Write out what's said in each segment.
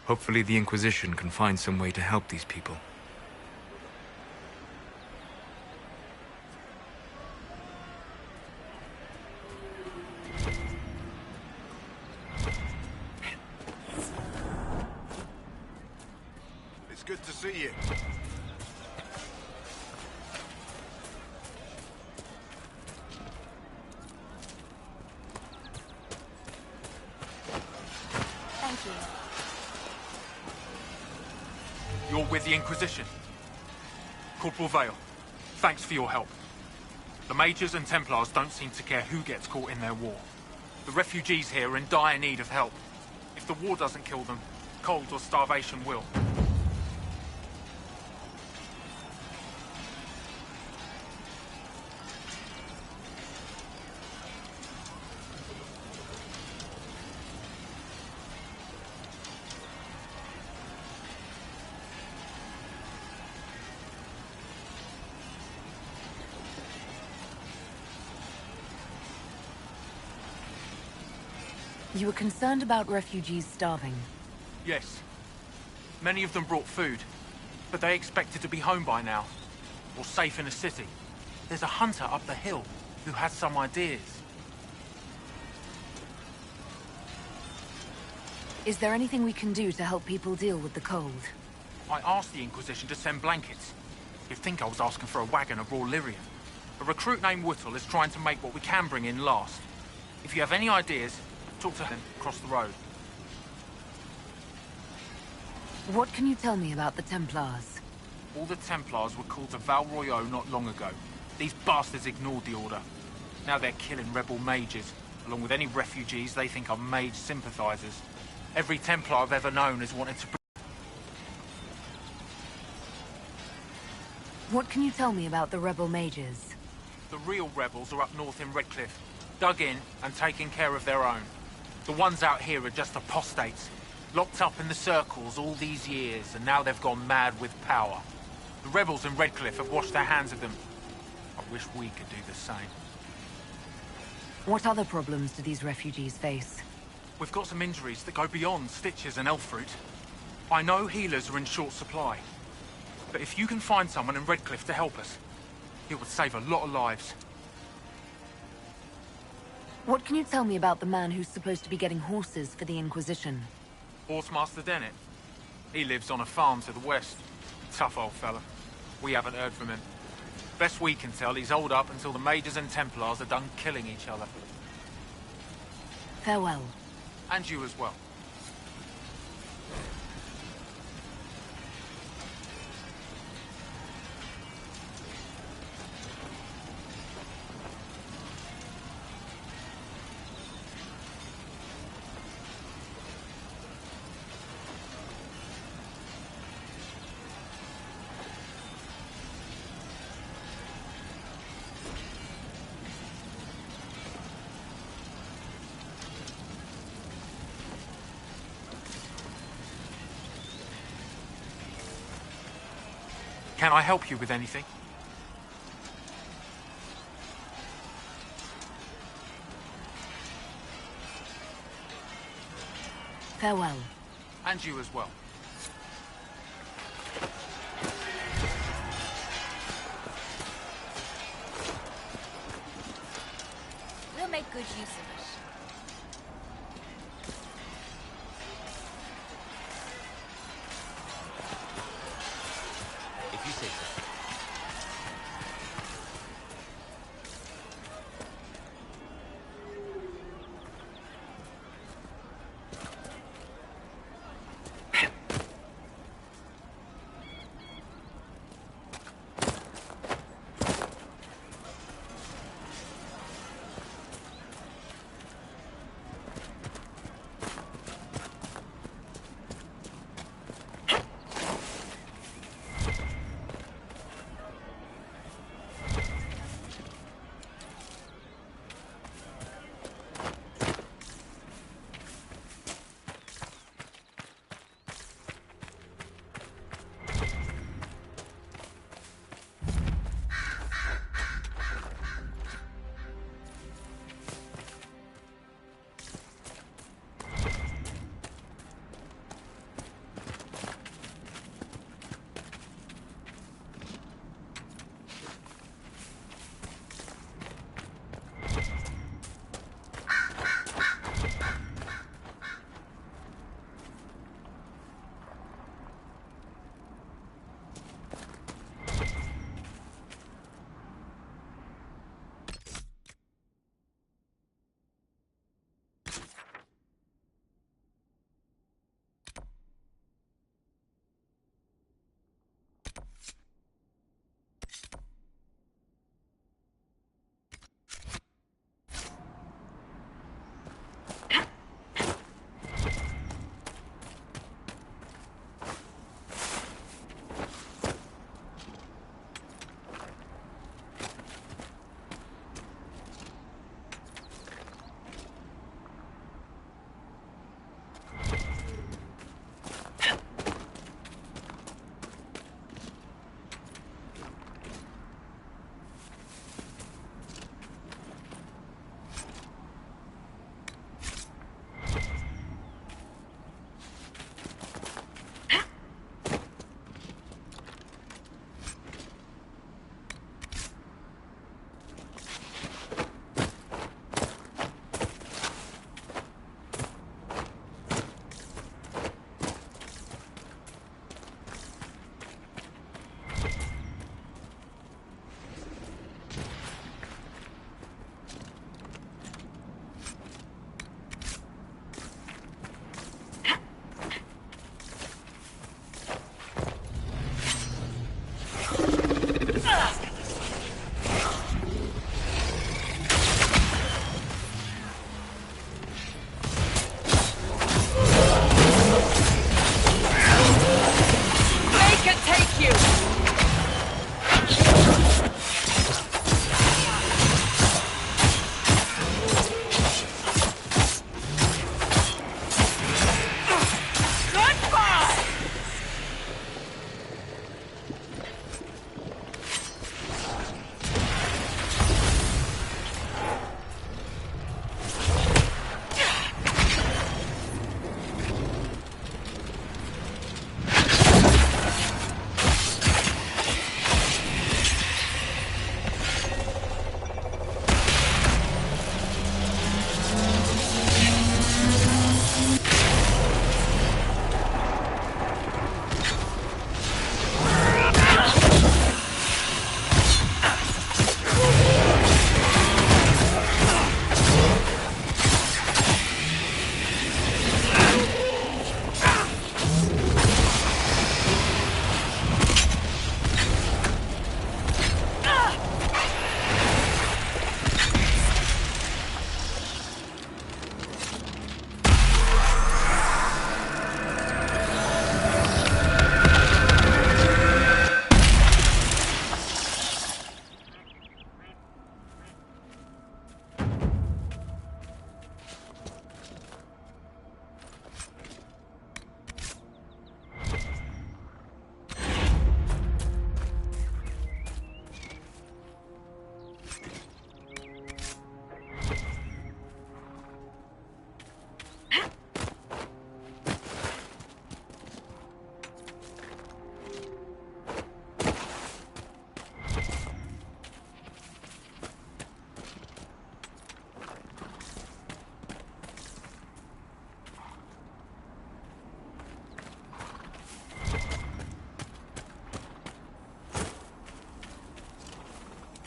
Hopefully the Inquisition can find some way to help these people. It's good to see you. Thank you. You're with the Inquisition. Corporal Vale, thanks for your help. The Mages and Templars don't seem to care who gets caught in their war. The refugees here are in dire need of help. If the war doesn't kill them, cold or starvation will. You were concerned about refugees starving. Yes. Many of them brought food, but they expected to be home by now, or safe in a city. There's a hunter up the hill who has some ideas. Is there anything we can do to help people deal with the cold? I asked the Inquisition to send blankets. You'd think I was asking for a wagon of raw lyrium. A recruit named Whittle is trying to make what we can bring in last. If you have any ideas, talk to him across the road. What can you tell me about the Templars? All the Templars were called to Val Royeaux not long ago. These bastards ignored the order. Now they're killing rebel mages, along with any refugees they think are mage sympathizers. Every Templar I've ever known has wanted to... What can you tell me about the rebel mages? The real rebels are up north in Redcliffe, dug in and taking care of their own. The ones out here are just apostates, locked up in the circles all these years, and now they've gone mad with power. The rebels in Redcliffe have washed their hands of them. I wish we could do the same. What other problems do these refugees face? We've got some injuries that go beyond stitches and elf fruit. I know healers are in short supply, but if you can find someone in Redcliffe to help us, it would save a lot of lives. What can you tell me about the man who's supposed to be getting horses for the Inquisition? Horsemaster Dennett. He lives on a farm to the west. Tough old fella. We haven't heard from him. Best we can tell, he's holed up until the Mages and Templars are done killing each other. Farewell. And you as well. Can I help you with anything? Farewell. And you as well. We'll make good use of it. If you say so.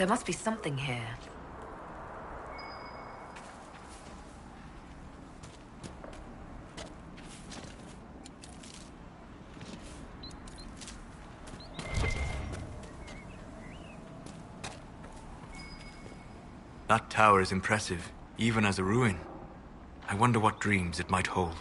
There must be something here. That tower is impressive, even as a ruin. I wonder what dreams it might hold.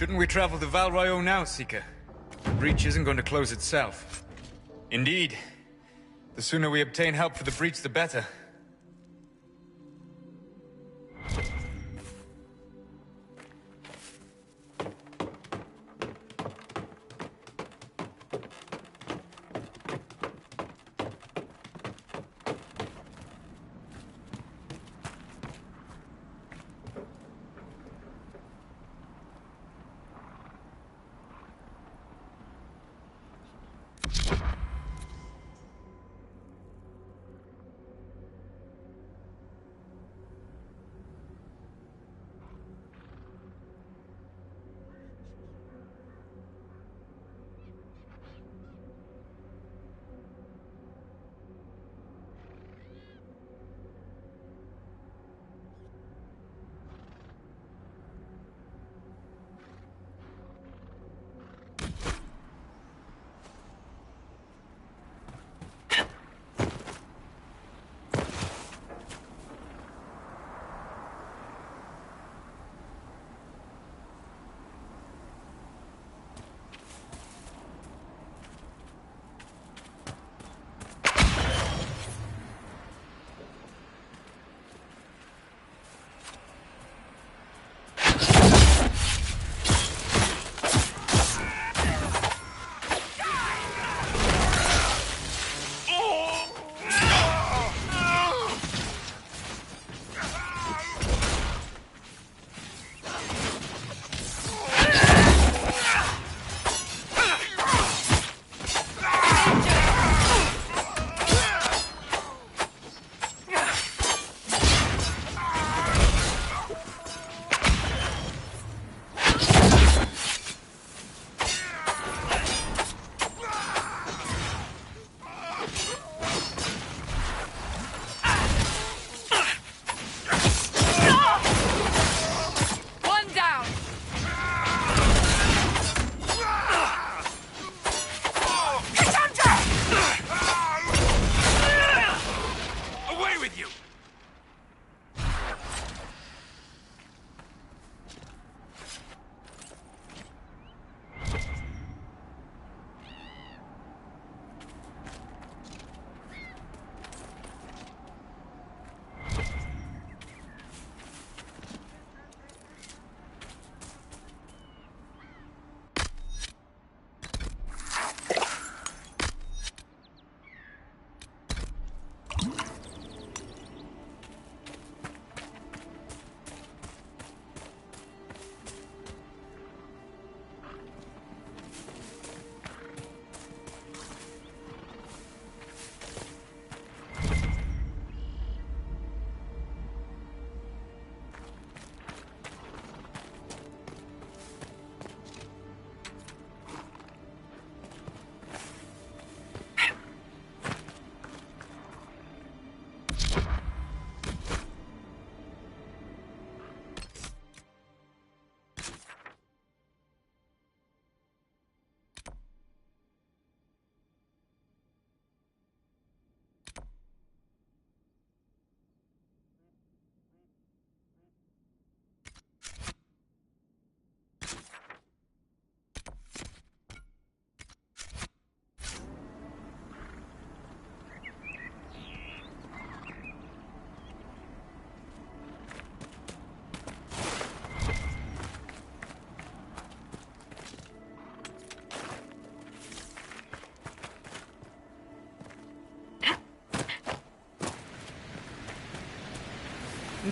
Shouldn't we travel to Val Royeaux now, Seeker? The breach isn't going to close itself. Indeed. The sooner we obtain help for the breach, the better.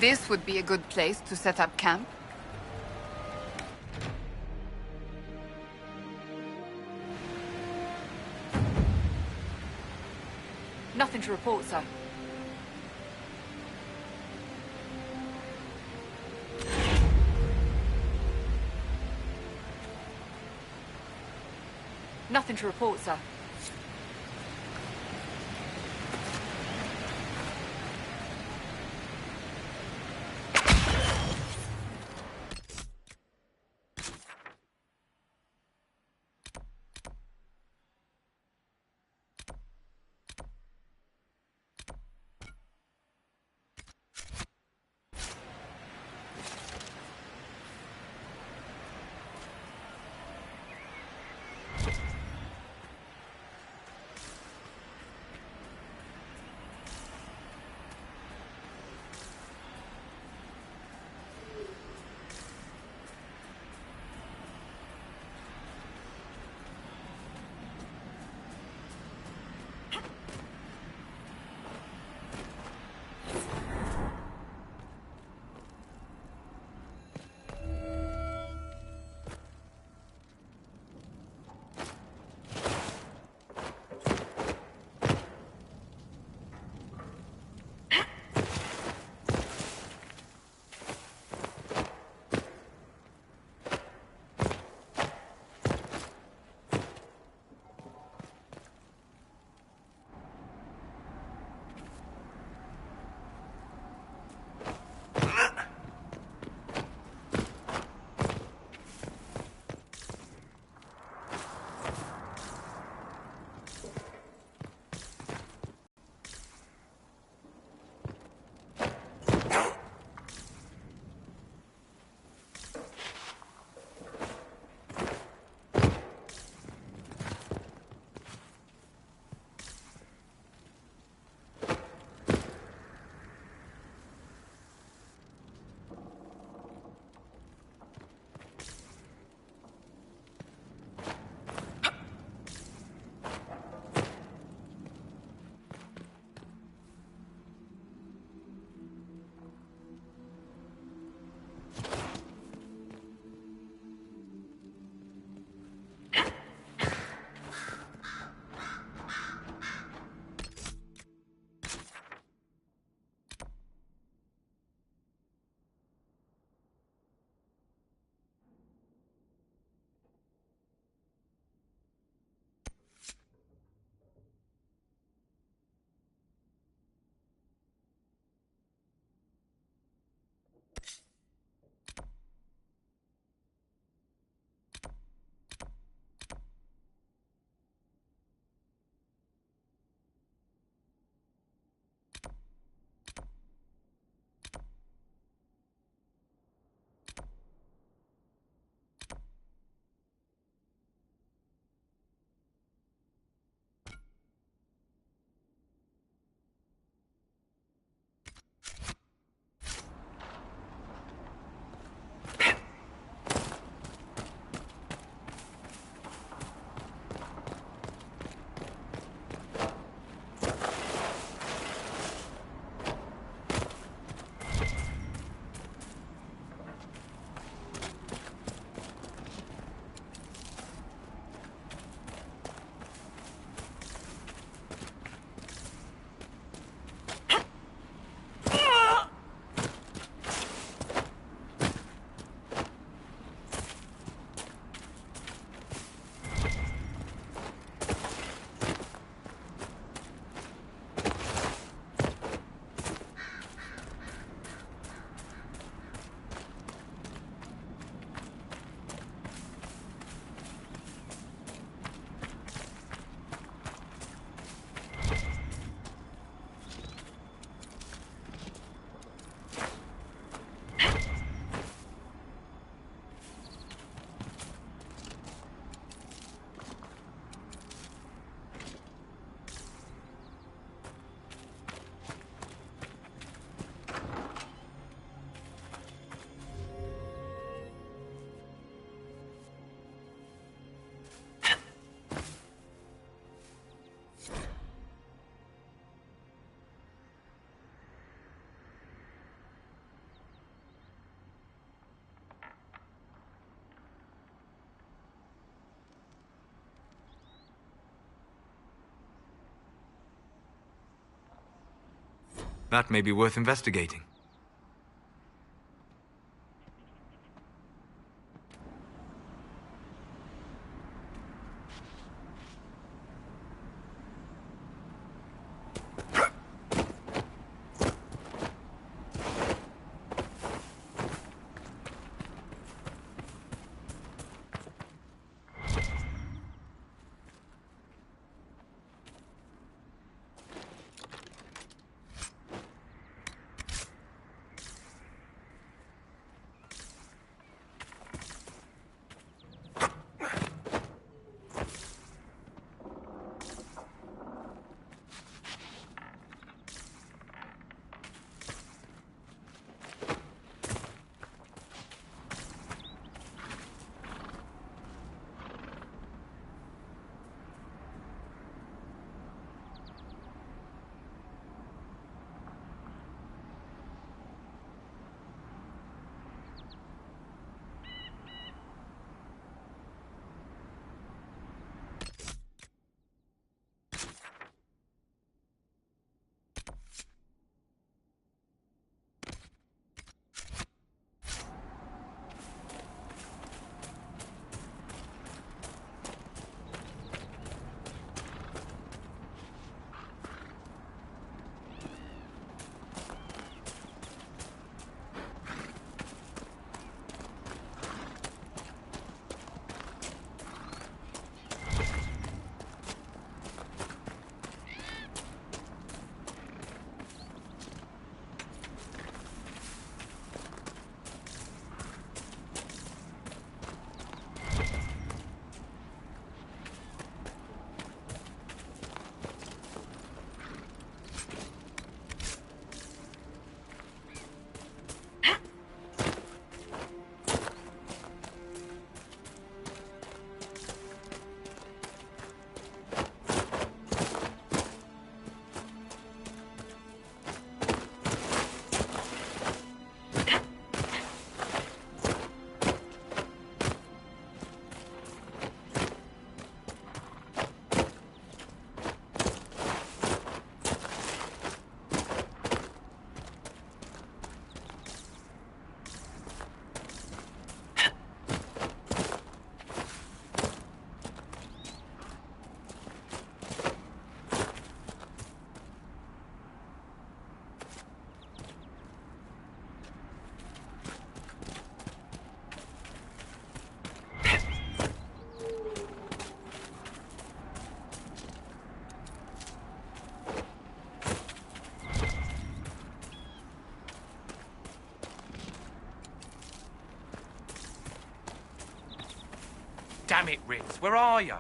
This would be a good place to set up camp. Nothing to report, sir. Nothing to report, sir. That may be worth investigating. Damn it, Ritz, where are you?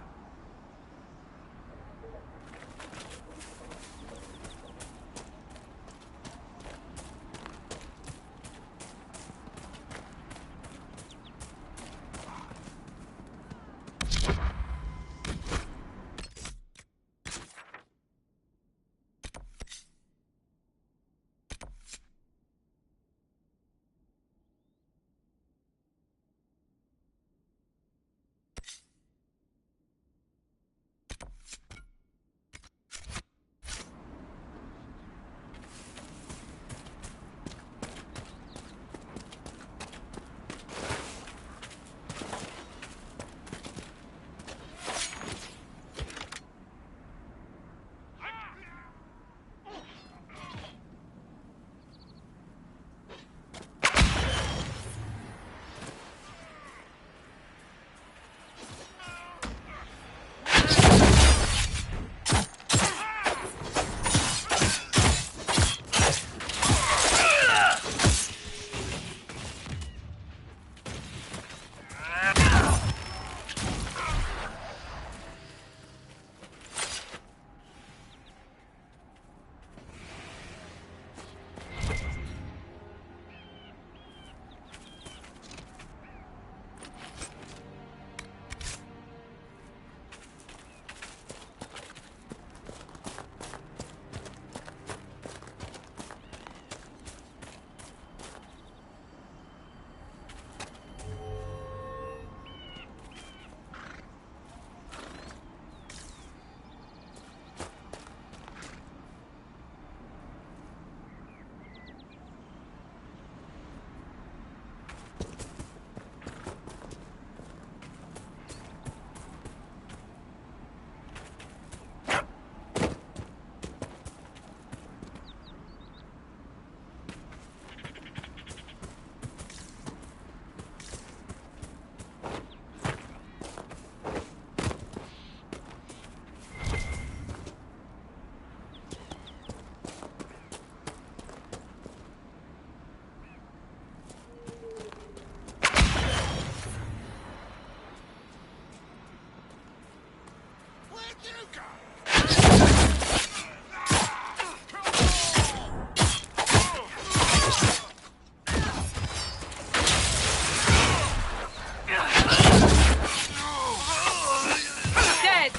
Dead!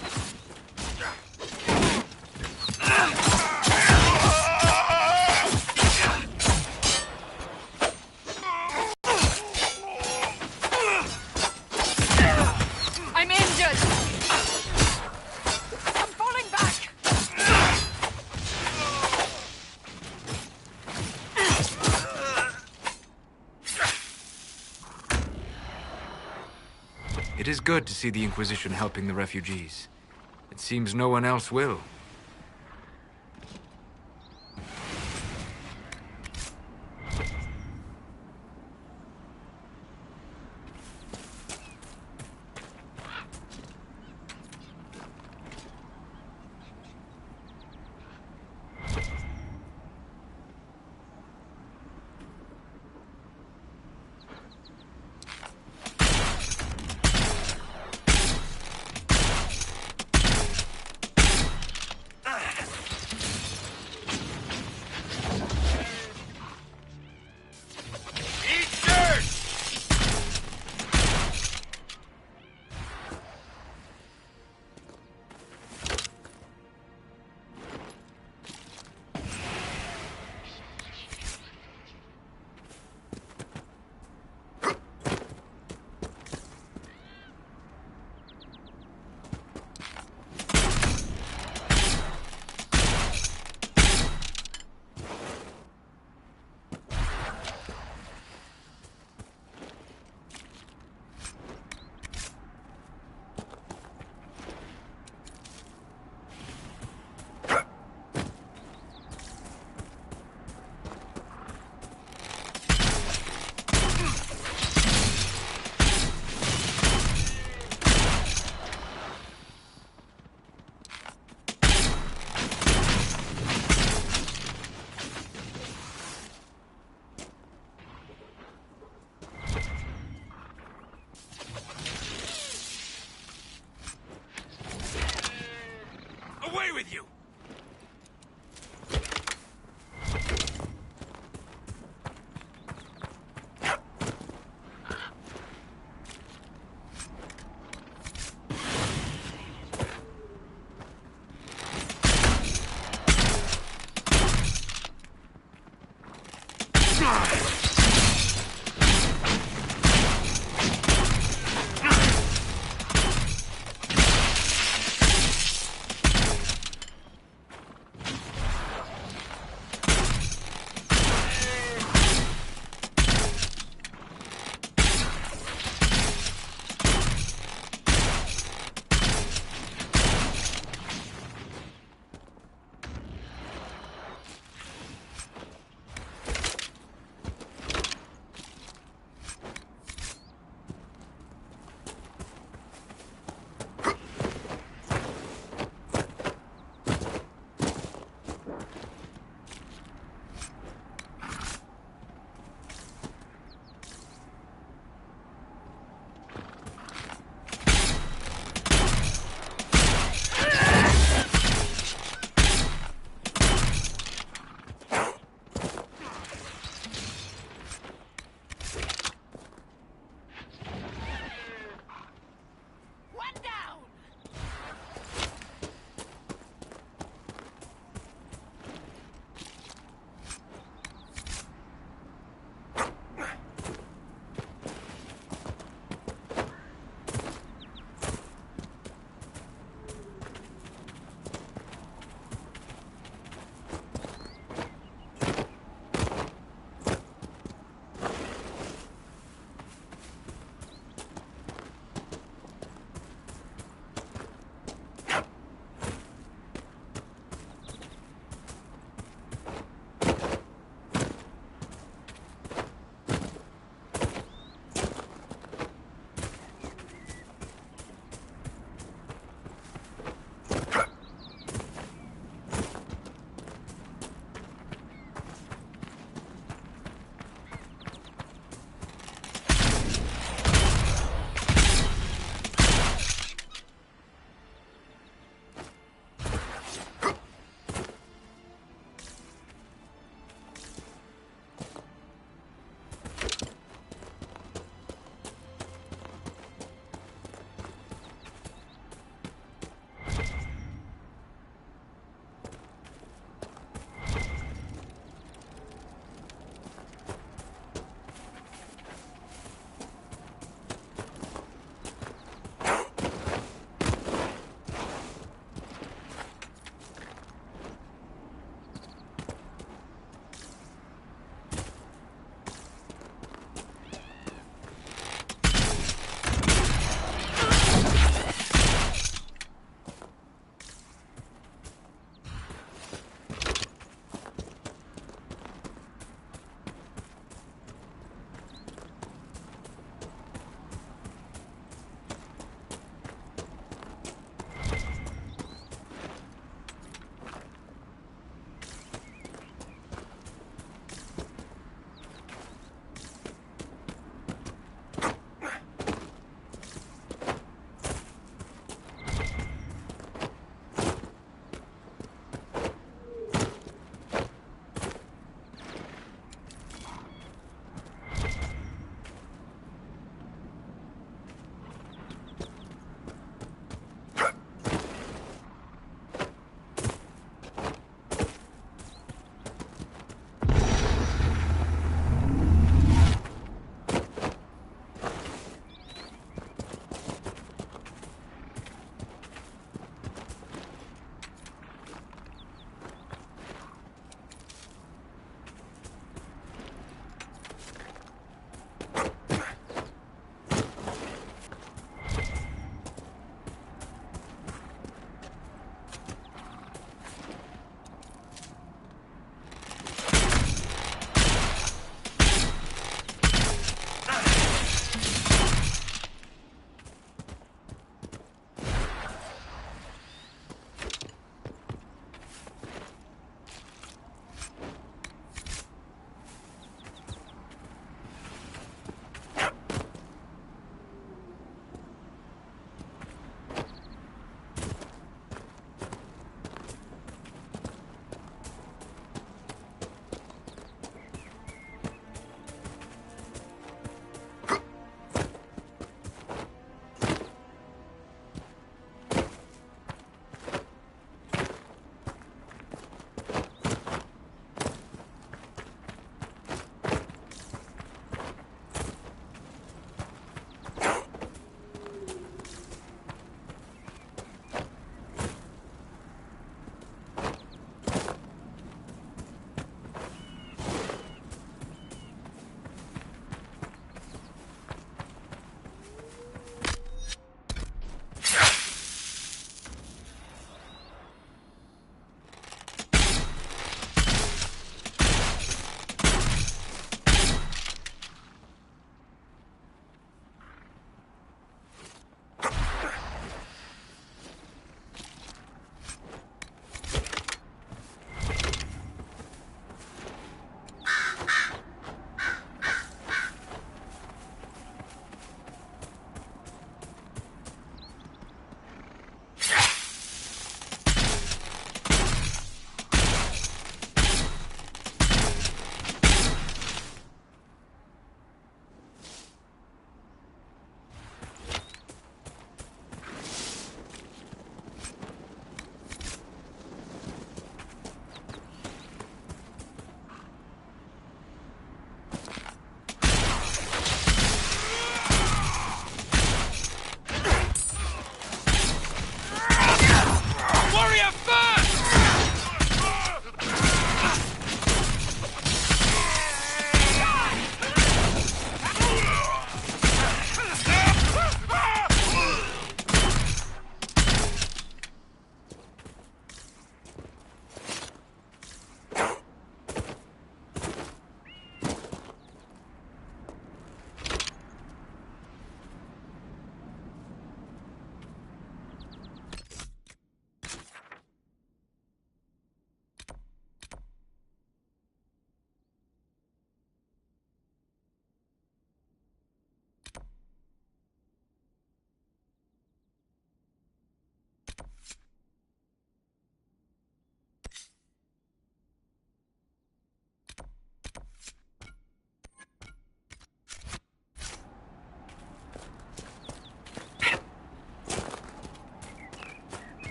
I'm injured! I'm falling back! It is good to see the Inquisition helping the refugees. It seems no one else will. Away with you!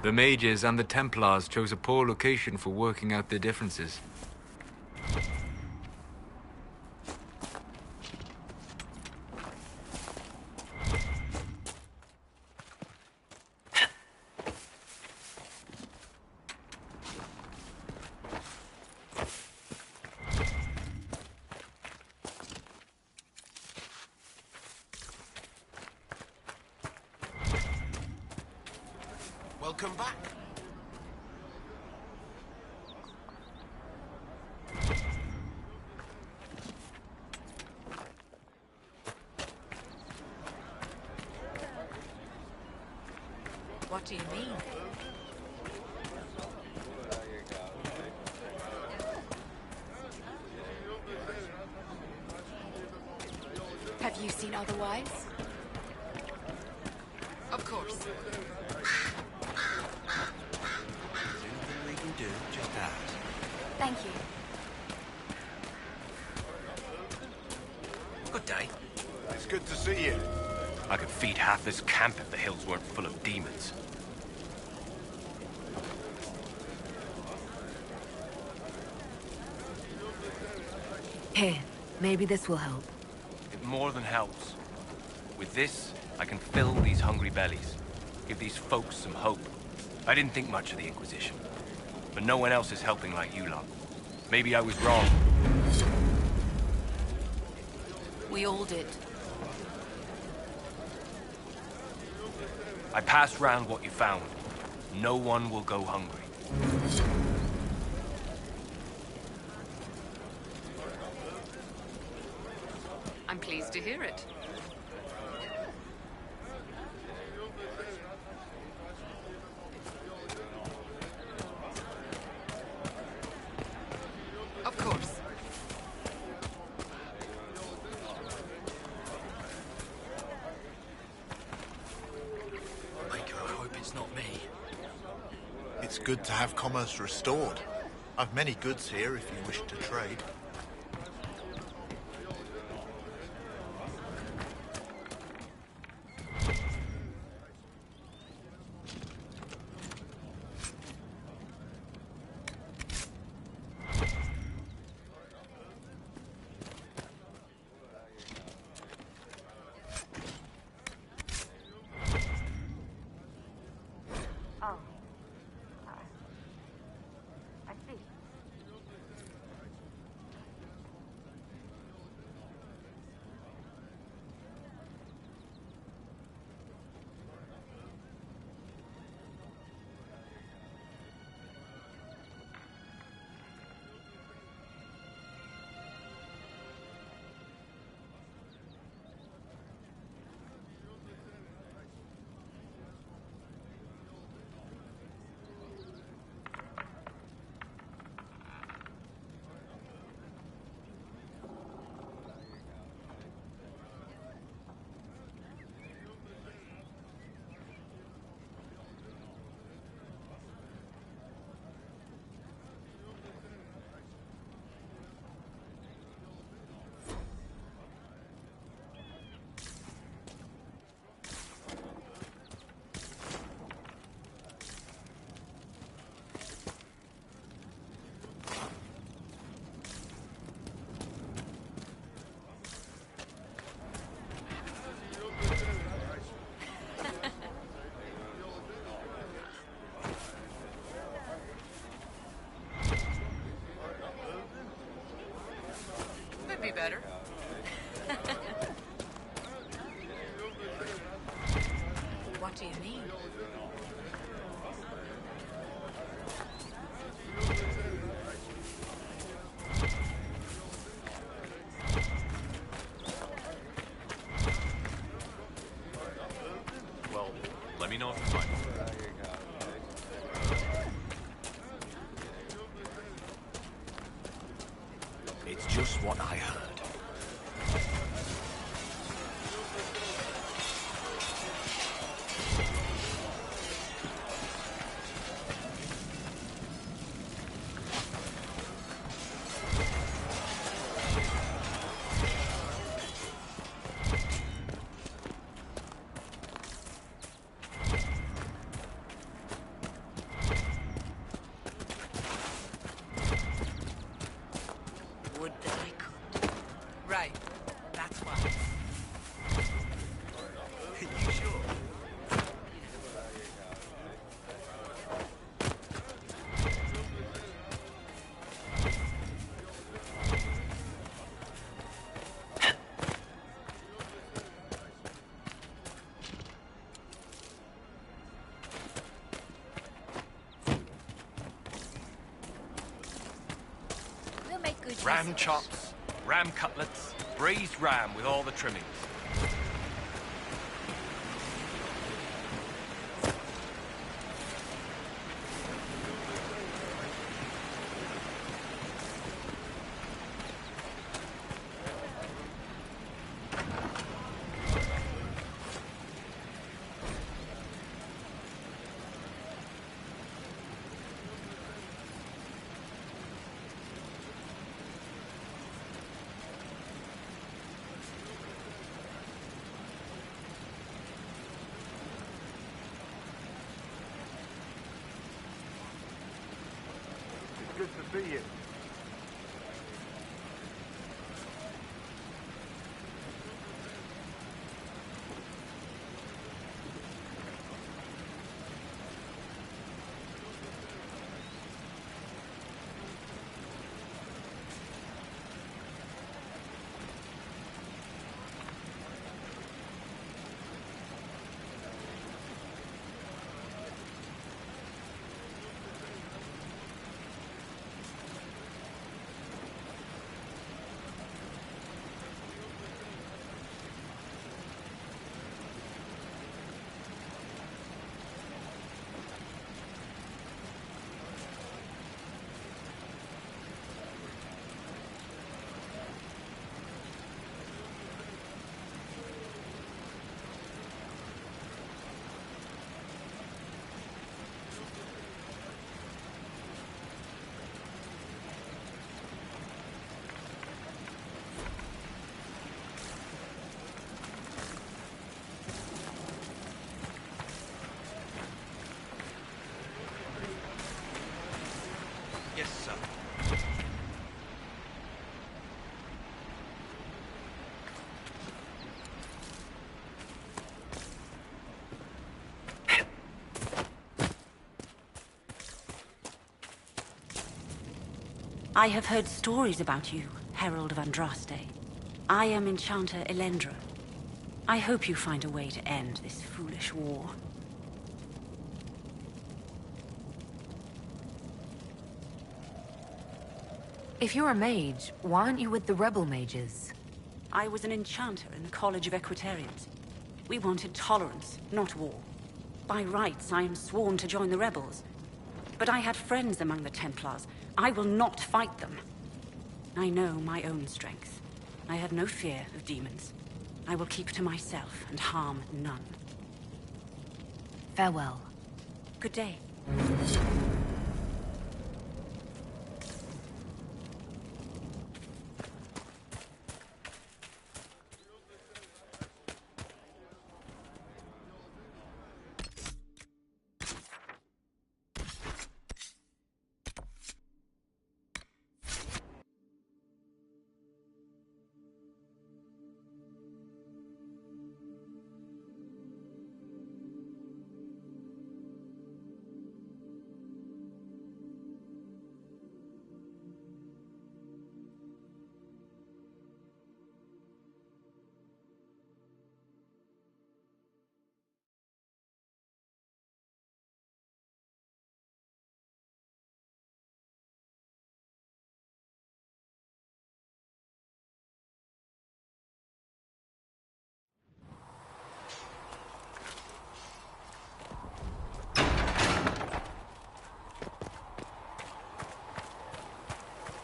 The mages and the Templars chose a poor location for working out their differences. Welcome back. What do you mean? Have you seen otherwise? Of course. Anything we can do, just ask. Thank you. Good day. It's good to see you. I could feed half this camp if the hills weren't full of demons. Here, maybe this will help. It more than helps. With this, I can fill these hungry bellies. Give these folks some hope. I didn't think much of the Inquisition. But no one else is helping like you lot. Maybe I was wrong. We all did. I passed round what you found. No one will go hungry. I'm pleased to hear it. Of course. Maker, I hope it's not me. It's good to have commerce restored. I've many goods here if you wish to trade. Could be better. What do you mean? Well, let me know if you find it. It's just what I heard. Ram chops, ram cutlets, braised ram with all the trimmings. Good to see you. Yes, sir. I have heard stories about you, Herald of Andraste. I am Enchanter Elendra. I hope you find a way to end this foolish war. If you're a mage, why aren't you with the rebel mages? I was an enchanter in the College of Equitarians. We wanted tolerance, not war. By rights, I am sworn to join the rebels. But I had friends among the Templars. I will not fight them. I know my own strength. I have no fear of demons. I will keep to myself and harm none. Farewell. Good day.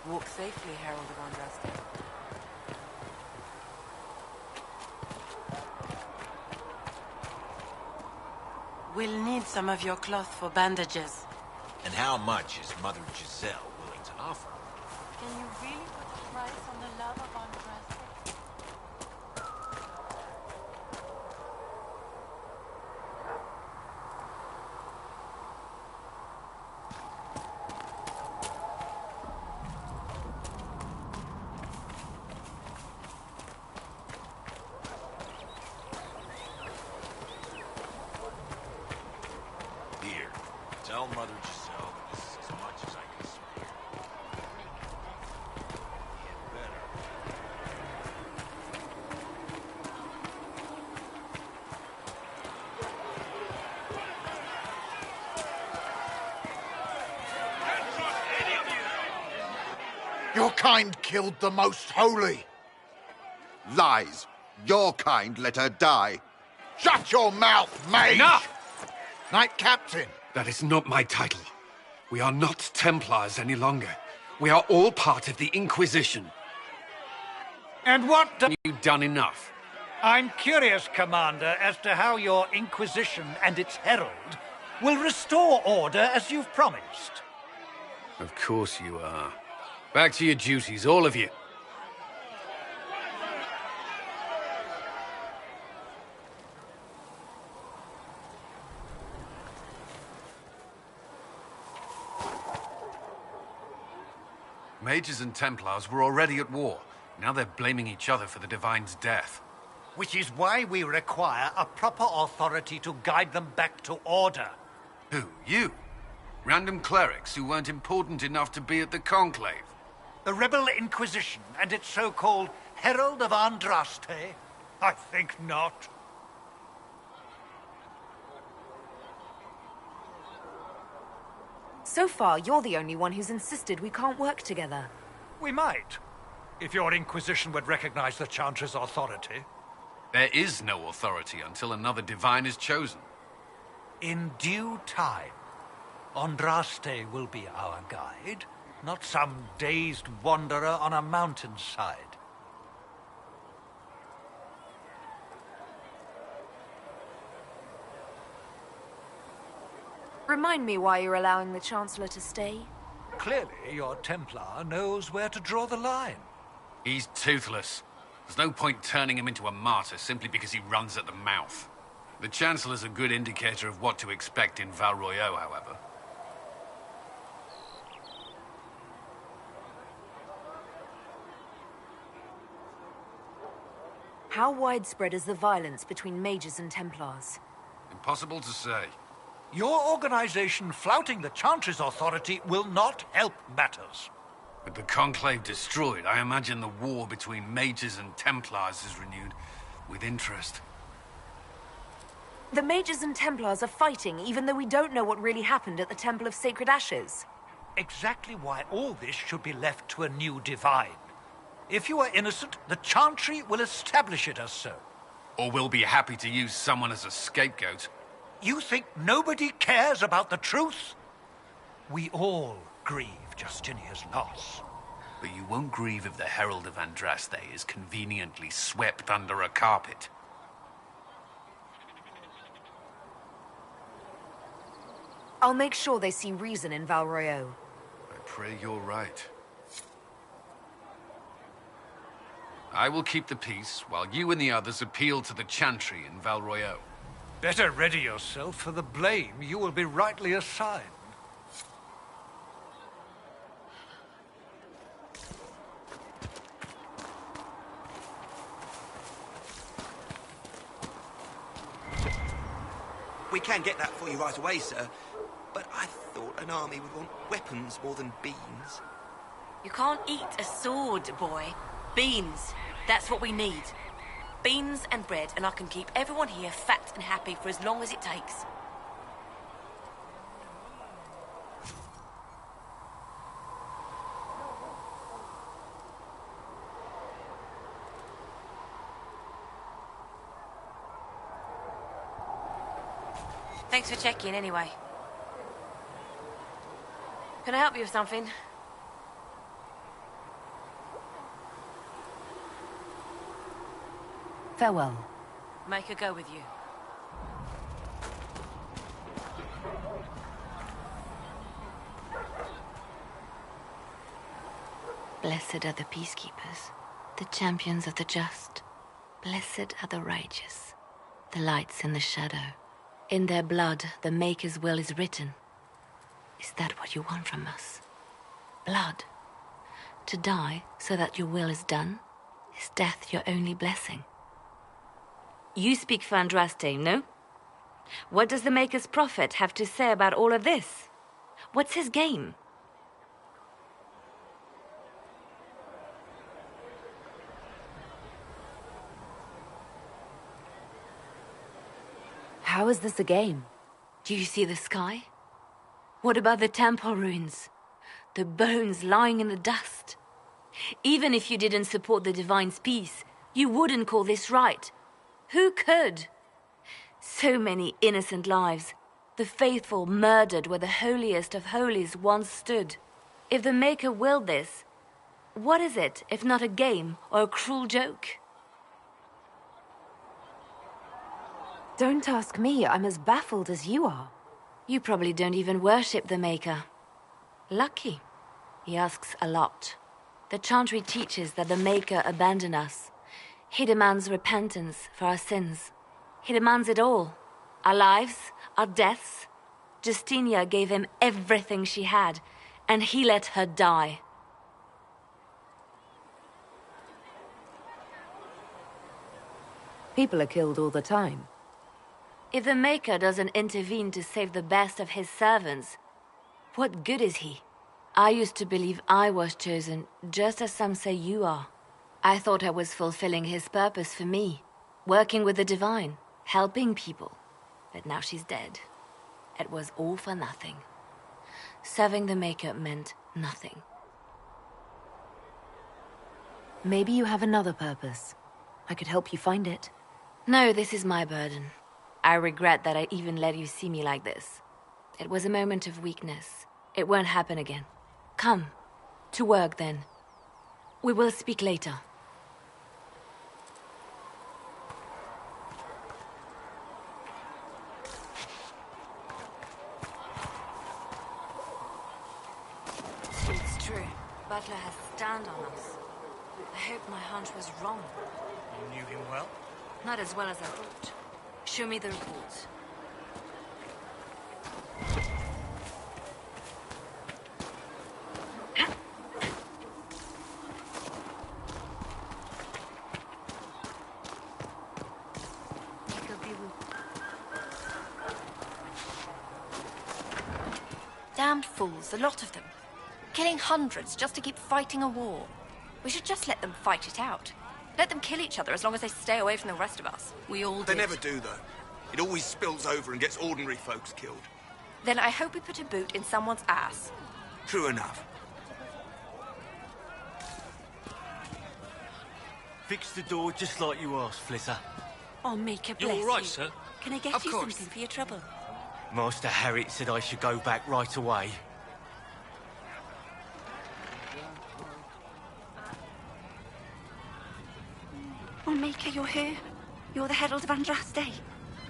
Walk safely, Herald of Andraste. We'll need some of your cloth for bandages. And how much is Mother Giselle willing to offer? Can you really put a price on the love of Andraste? Here, tell Mother Giselle that this is as much as I can spare. Get better. Your kind killed the most holy. Lies. Your kind let her die. Shut your mouth, mage! Enough! Knight Captain. That is not my title. We are not Templars any longer. We are all part of the Inquisition. And what You've done enough. I'm curious, Commander, as to how your Inquisition and its herald will restore order as you've promised. Of course you are. Back to your duties, all of you. Mages and Templars were already at war. Now they're blaming each other for the Divine's death. Which is why we require a proper authority to guide them back to order. Who? You? Random clerics who weren't important enough to be at the Conclave? The Rebel Inquisition and its so-called Herald of Andraste? I think not. So far, you're the only one who's insisted we can't work together. We might, if your Inquisition would recognize the Chantry's authority. There is no authority until another Divine is chosen. In due time, Andraste will be our guide, not some dazed wanderer on a mountainside. Remind me why you're allowing the Chancellor to stay? Clearly, your Templar knows where to draw the line. He's toothless. There's no point turning him into a martyr simply because he runs at the mouth. The Chancellor's a good indicator of what to expect in Val Royeaux, however. How widespread is the violence between mages and Templars? Impossible to say. Your organization flouting the Chantry's authority will not help matters. With the Conclave destroyed, I imagine the war between mages and Templars is renewed with interest. The mages and Templars are fighting, even though we don't know what really happened at the Temple of Sacred Ashes. Exactly why all this should be left to a new Divine. If you are innocent, the Chantry will establish it as so. Or we'll be happy to use someone as a scapegoat. You think nobody cares about the truth? We all grieve Justinia's loss. But you won't grieve if the Herald of Andraste is conveniently swept under a carpet. I'll make sure they see reason in Val Royeaux. I pray you're right. I will keep the peace, while you and the others appeal to the Chantry in Val Royeaux. Better ready yourself for the blame you will be rightly assigned. We can get that for you right away, sir. But I thought an army would want weapons more than beans. You can't eat a sword, boy. Beans. That's what we need. Beans and bread, and I can keep everyone here fat and happy for as long as it takes. Thanks for checking, anyway. Can I help you with something? Farewell. Make her go with you. Blessed are the peacekeepers, the champions of the just. Blessed are the righteous, the lights in the shadow. In their blood, the Maker's will is written. Is that what you want from us? Blood? To die so that your will is done? Is death your only blessing? You speak for Andraste, no? What does the Maker's prophet have to say about all of this? What's his game? How is this a game? Do you see the sky? What about the temple ruins? The bones lying in the dust? Even if you didn't support the Divine's peace, you wouldn't call this right. Who could? So many innocent lives. The faithful murdered where the holiest of holies once stood. If the Maker willed this, what is it if not a game or a cruel joke? Don't ask me. I'm as baffled as you are. You probably don't even worship the Maker. Lucky. He asks a lot. The Chantry teaches that the Maker abandoned us. He demands repentance for our sins. He demands it all. Our lives, our deaths. Justinia gave him everything she had, and he let her die. People are killed all the time. If the Maker doesn't intervene to save the best of his servants, what good is he? I used to believe I was chosen, just as some say you are. I thought I was fulfilling his purpose for me, working with the Divine, helping people. But now she's dead. It was all for nothing. Serving the Maker meant nothing. Maybe you have another purpose. I could help you find it. No, this is my burden. I regret that I even let you see me like this. It was a moment of weakness. It won't happen again. Come. To work, then. We will speak later. It's true. Butler has stand on us. I hope my hunch was wrong. You knew him well? Not as well as I thought. Show me the reports. Damned fools, a lot of them. Killing hundreds just to keep fighting a war. We should just let them fight it out. Let them kill each other as long as they stay away from the rest of us. We all They did. never do, though. It always spills over and gets ordinary folks killed. Then I hope we put a boot in someone's ass. True enough. Fix the door just like you asked, Flitter. Oh, Maker, You're bless all right, you. sir? Can I get Of you course. something for your trouble? Master Harriet said I should go back right away. Oh, Maker, you're here. You're the Herald of Andraste.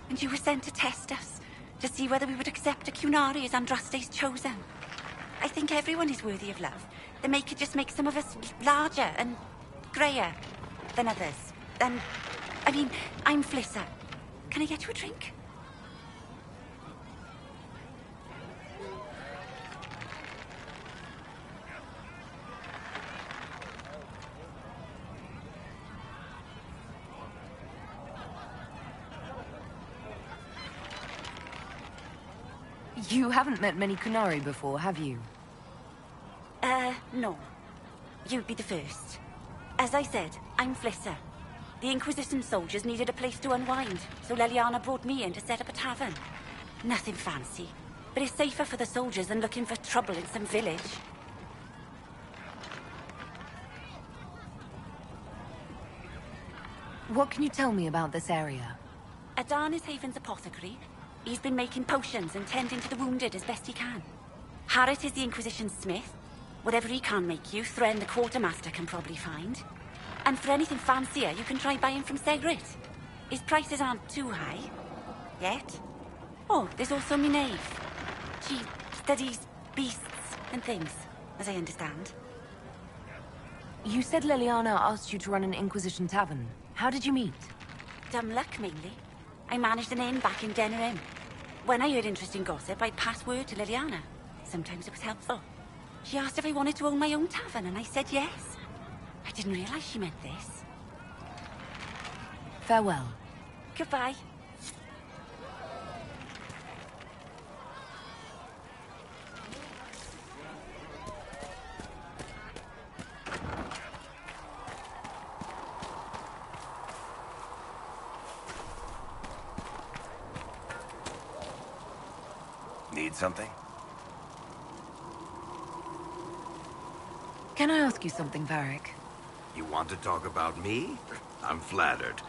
And you were sent to test us, to see whether we would accept a Cunari as Andraste's chosen. I think everyone is worthy of love. The Maker just makes some of us larger and greyer than others. I mean, I'm Flissa. Can I get you a drink? You haven't met many Kunari before, have you? No. You'd be the first. As I said, I'm Flissa. The Inquisition soldiers needed a place to unwind, so Leliana brought me in to set up a tavern. Nothing fancy, but it's safer for the soldiers than looking for trouble in some village. What can you tell me about this area? Adan is Haven's apothecary. He's been making potions and tending to the wounded as best he can. Harriet is the Inquisition smith. Whatever he can't make you, Thren the quartermaster can probably find. And for anything fancier, you can try buying from Segrit. His prices aren't too high. Yet. Oh, there's also Minave. She studies beasts and things, as I understand. You said Leliana asked you to run an Inquisition tavern. How did you meet? Dumb luck, mainly. I managed an inn back in Denner Inn. When I heard interesting gossip, I'd pass word to Liliana. Sometimes it was helpful. She asked if I wanted to own my own tavern, and I said yes. I didn't realize she meant this. Farewell. Goodbye. Need something? Can I ask you something, Varric? You want to talk about me? I'm flattered.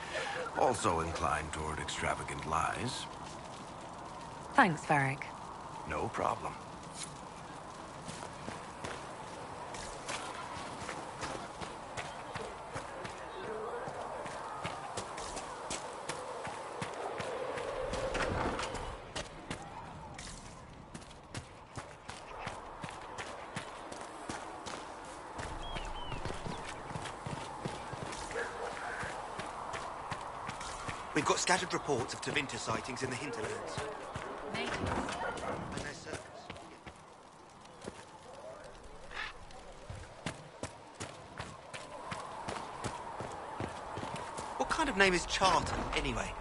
Also inclined toward extravagant lies. Thanks, Varric. No problem. We've got scattered reports of Tevinter sightings in the hinterlands. Natives? And their servants. What kind of name is Charter, anyway?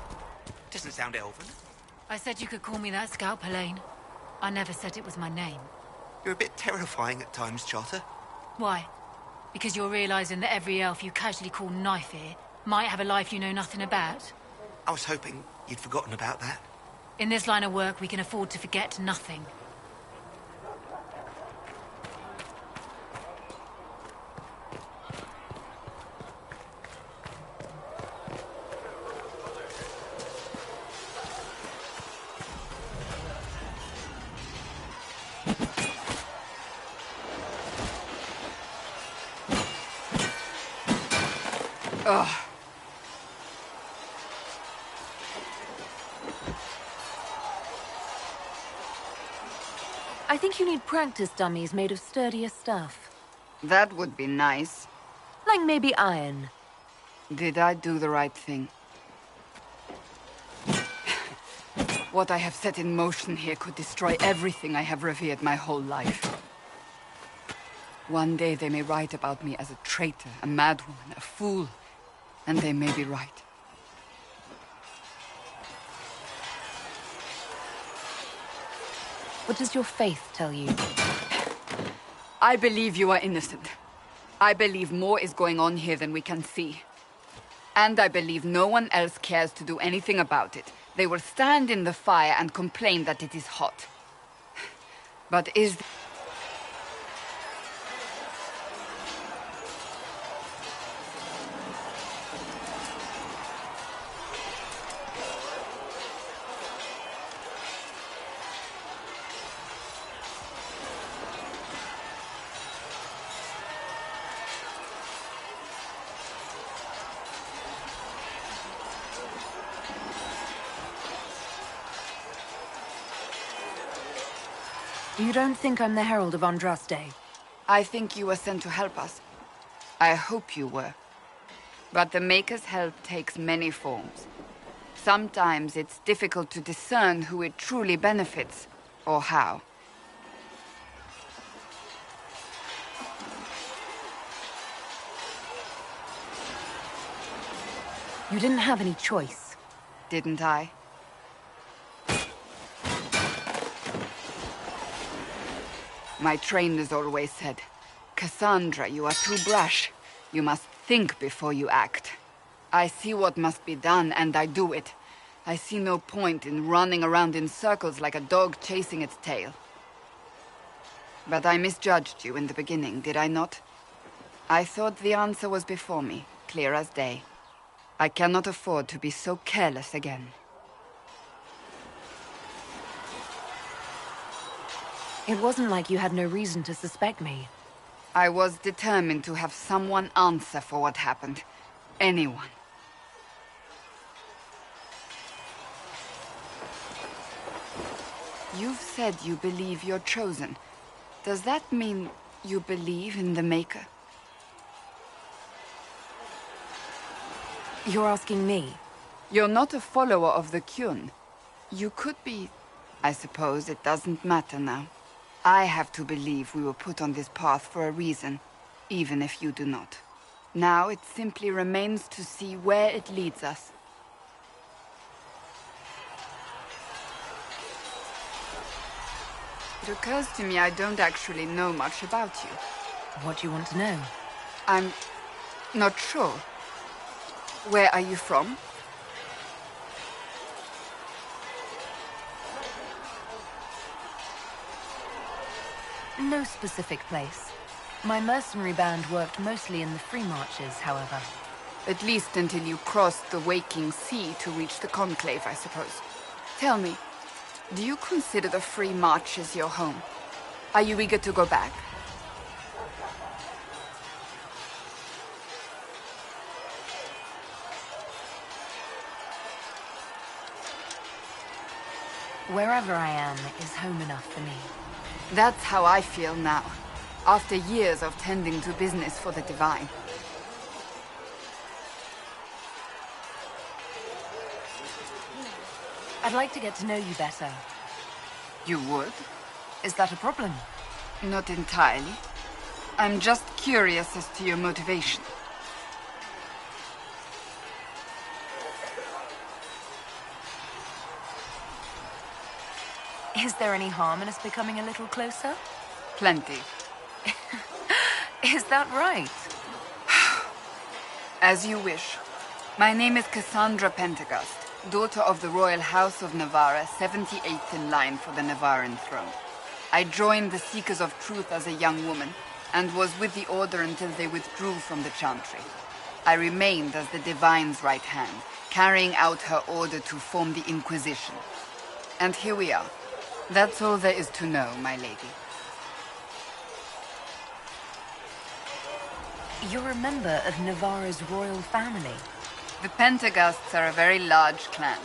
Doesn't sound elven. I said you could call me that, Scout Palaine. I never said it was my name. You're a bit terrifying at times, Charter. Why? Because you're realizing that every elf you casually call Knife Ear might have a life you know nothing about? I was hoping you'd forgotten about that. In this line of work, we can afford to forget nothing. Ugh. I think you need practice dummies made of sturdier stuff. That would be nice. Like maybe iron. Did I do the right thing? What I have set in motion here could destroy everything I have revered my whole life. One day they may write about me as a traitor, a madwoman, a fool. And they may be right. What does your faith tell you? I believe you are innocent. I believe more is going on here than we can see. And I believe no one else cares to do anything about it. They will stand in the fire and complain that it is hot. But is... You don't think I'm the Herald of Andraste? I think you were sent to help us. I hope you were. But the Maker's help takes many forms. Sometimes it's difficult to discern who it truly benefits, or how. You didn't have any choice. Didn't I? My trainers always said, Cassandra, you are too brash. You must think before you act. I see what must be done, and I do it. I see no point in running around in circles like a dog chasing its tail. But I misjudged you in the beginning, did I not? I thought the answer was before me, clear as day. I cannot afford to be so careless again. It wasn't like you had no reason to suspect me. I was determined to have someone answer for what happened. Anyone. You've said you believe you're chosen. Does that mean you believe in the Maker? You're asking me? You're not a follower of the Kyun. You could be... I suppose it doesn't matter now. I have to believe we were put on this path for a reason, even if you do not. Now it simply remains to see where it leads us. It occurs to me I don't actually know much about you. What do you want to know? I'm not sure. Where are you from? No specific place. My mercenary band worked mostly in the free marches, however. At least until you crossed the waking sea to reach the Conclave, I suppose. Tell me, do you consider the free marches your home? Are you eager to go back? Wherever I am is home enough for me. That's how I feel now, after years of tending to business for the Divine. I'd like to get to know you better. You would? Is that a problem? Not entirely. I'm just curious as to your motivation. Is there any harm in us becoming a little closer? Plenty. Is that right? As you wish. My name is Cassandra Pentecost, daughter of the Royal House of Navarra, 78th in line for the Navarran throne. I joined the Seekers of Truth as a young woman, and was with the Order until they withdrew from the Chantry. I remained as the Divine's right hand, carrying out her order to form the Inquisition. And here we are. That's all there is to know, my lady. You're a member of Navarra's royal family. The Pentecosts are a very large clan.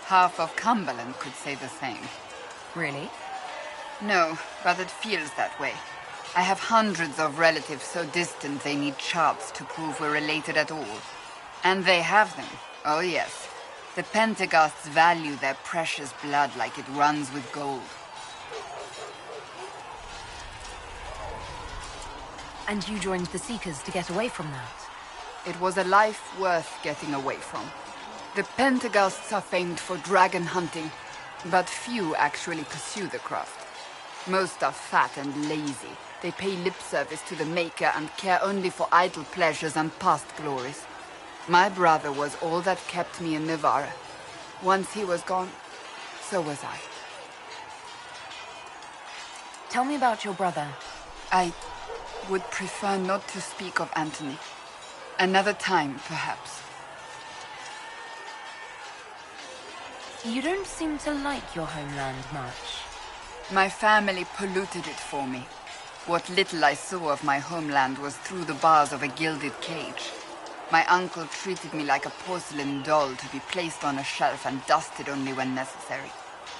Half of Cumberland could say the same. Really? No, but it feels that way. I have hundreds of relatives so distant they need charts to prove we're related at all. And they have them. Oh yes. The Pentecosts value their precious blood like it runs with gold. And you joined the Seekers to get away from that? It was a life worth getting away from. The Pentecosts are famed for dragon hunting, but few actually pursue the craft. Most are fat and lazy. They pay lip service to the Maker and care only for idle pleasures and past glories. My brother was all that kept me in Navarra. Once he was gone, so was I. Tell me about your brother. I would prefer not to speak of Anthony. Another time, perhaps. You don't seem to like your homeland much. My family polluted it for me. What little I saw of my homeland was through the bars of a gilded cage. My uncle treated me like a porcelain doll to be placed on a shelf and dusted only when necessary.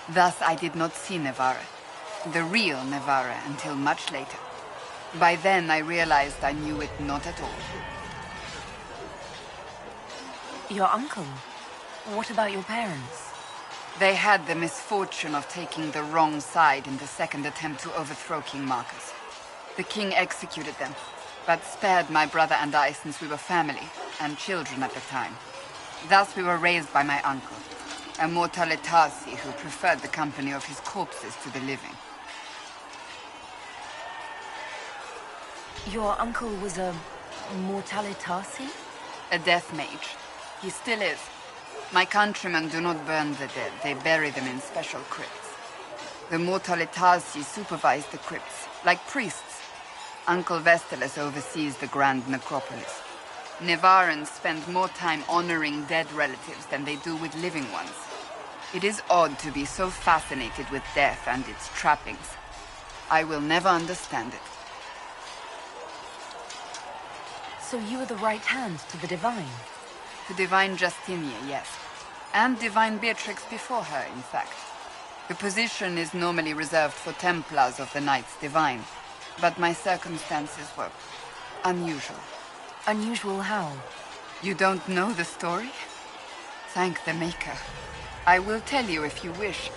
Thus I did not see Navarra, the real Navarra, until much later. By then I realized I knew it not at all. Your uncle? What about your parents? They had the misfortune of taking the wrong side in the second attempt to overthrow King Marcus. The king executed them, but spared my brother and I since we were family, and children at the time. Thus we were raised by my uncle, a mortalitasi who preferred the company of his corpses to the living. Your uncle was a mortalitasi? A death mage. He still is. My countrymen do not burn the dead, they bury them in special crypts. The mortalitasi supervise the crypts, like priests. Uncle Vestalis oversees the grand necropolis. Navarrans spend more time honoring dead relatives than they do with living ones. It is odd to be so fascinated with death and its trappings. I will never understand it. So you were the right hand to the Divine? To Divine Justinia, yes. And Divine Beatrix before her, in fact. The position is normally reserved for Templars of the Knights Divine, but my circumstances were unusual. Unusual how? You don't know the story? Thank the Maker. I will tell you if you wish,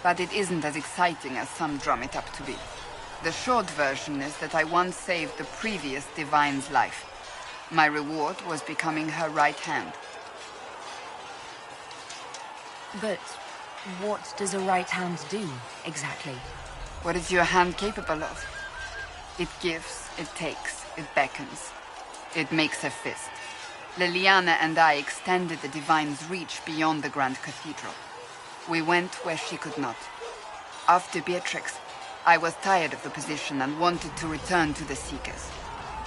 but it isn't as exciting as some drum it up to be. The short version is that I once saved the previous Divine's life. My reward was becoming her right hand. But what does a right hand do, exactly? What is your hand capable of? It gives, it takes, it beckons. It makes a fist. Liliana and I extended the Divine's reach beyond the Grand Cathedral. We went where she could not. After Beatrix, I was tired of the position and wanted to return to the Seekers.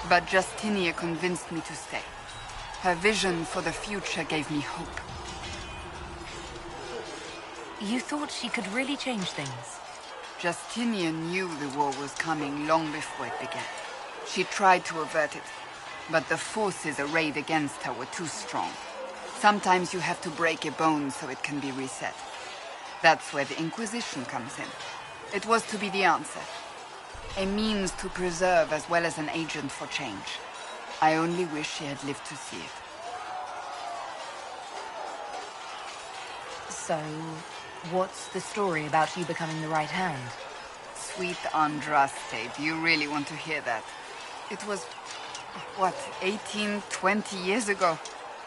But Justinia convinced me to stay. Her vision for the future gave me hope. You thought she could really change things? Justinia knew the war was coming long before it began. She tried to avert it, but the forces arrayed against her were too strong. Sometimes you have to break a bone so it can be reset. That's where the Inquisition comes in. It was to be the answer. A means to preserve as well as an agent for change. I only wish she had lived to see it. So, what's the story about you becoming the right hand? Sweet Andraste, do you really want to hear that? It was, what, 18, 20 years ago?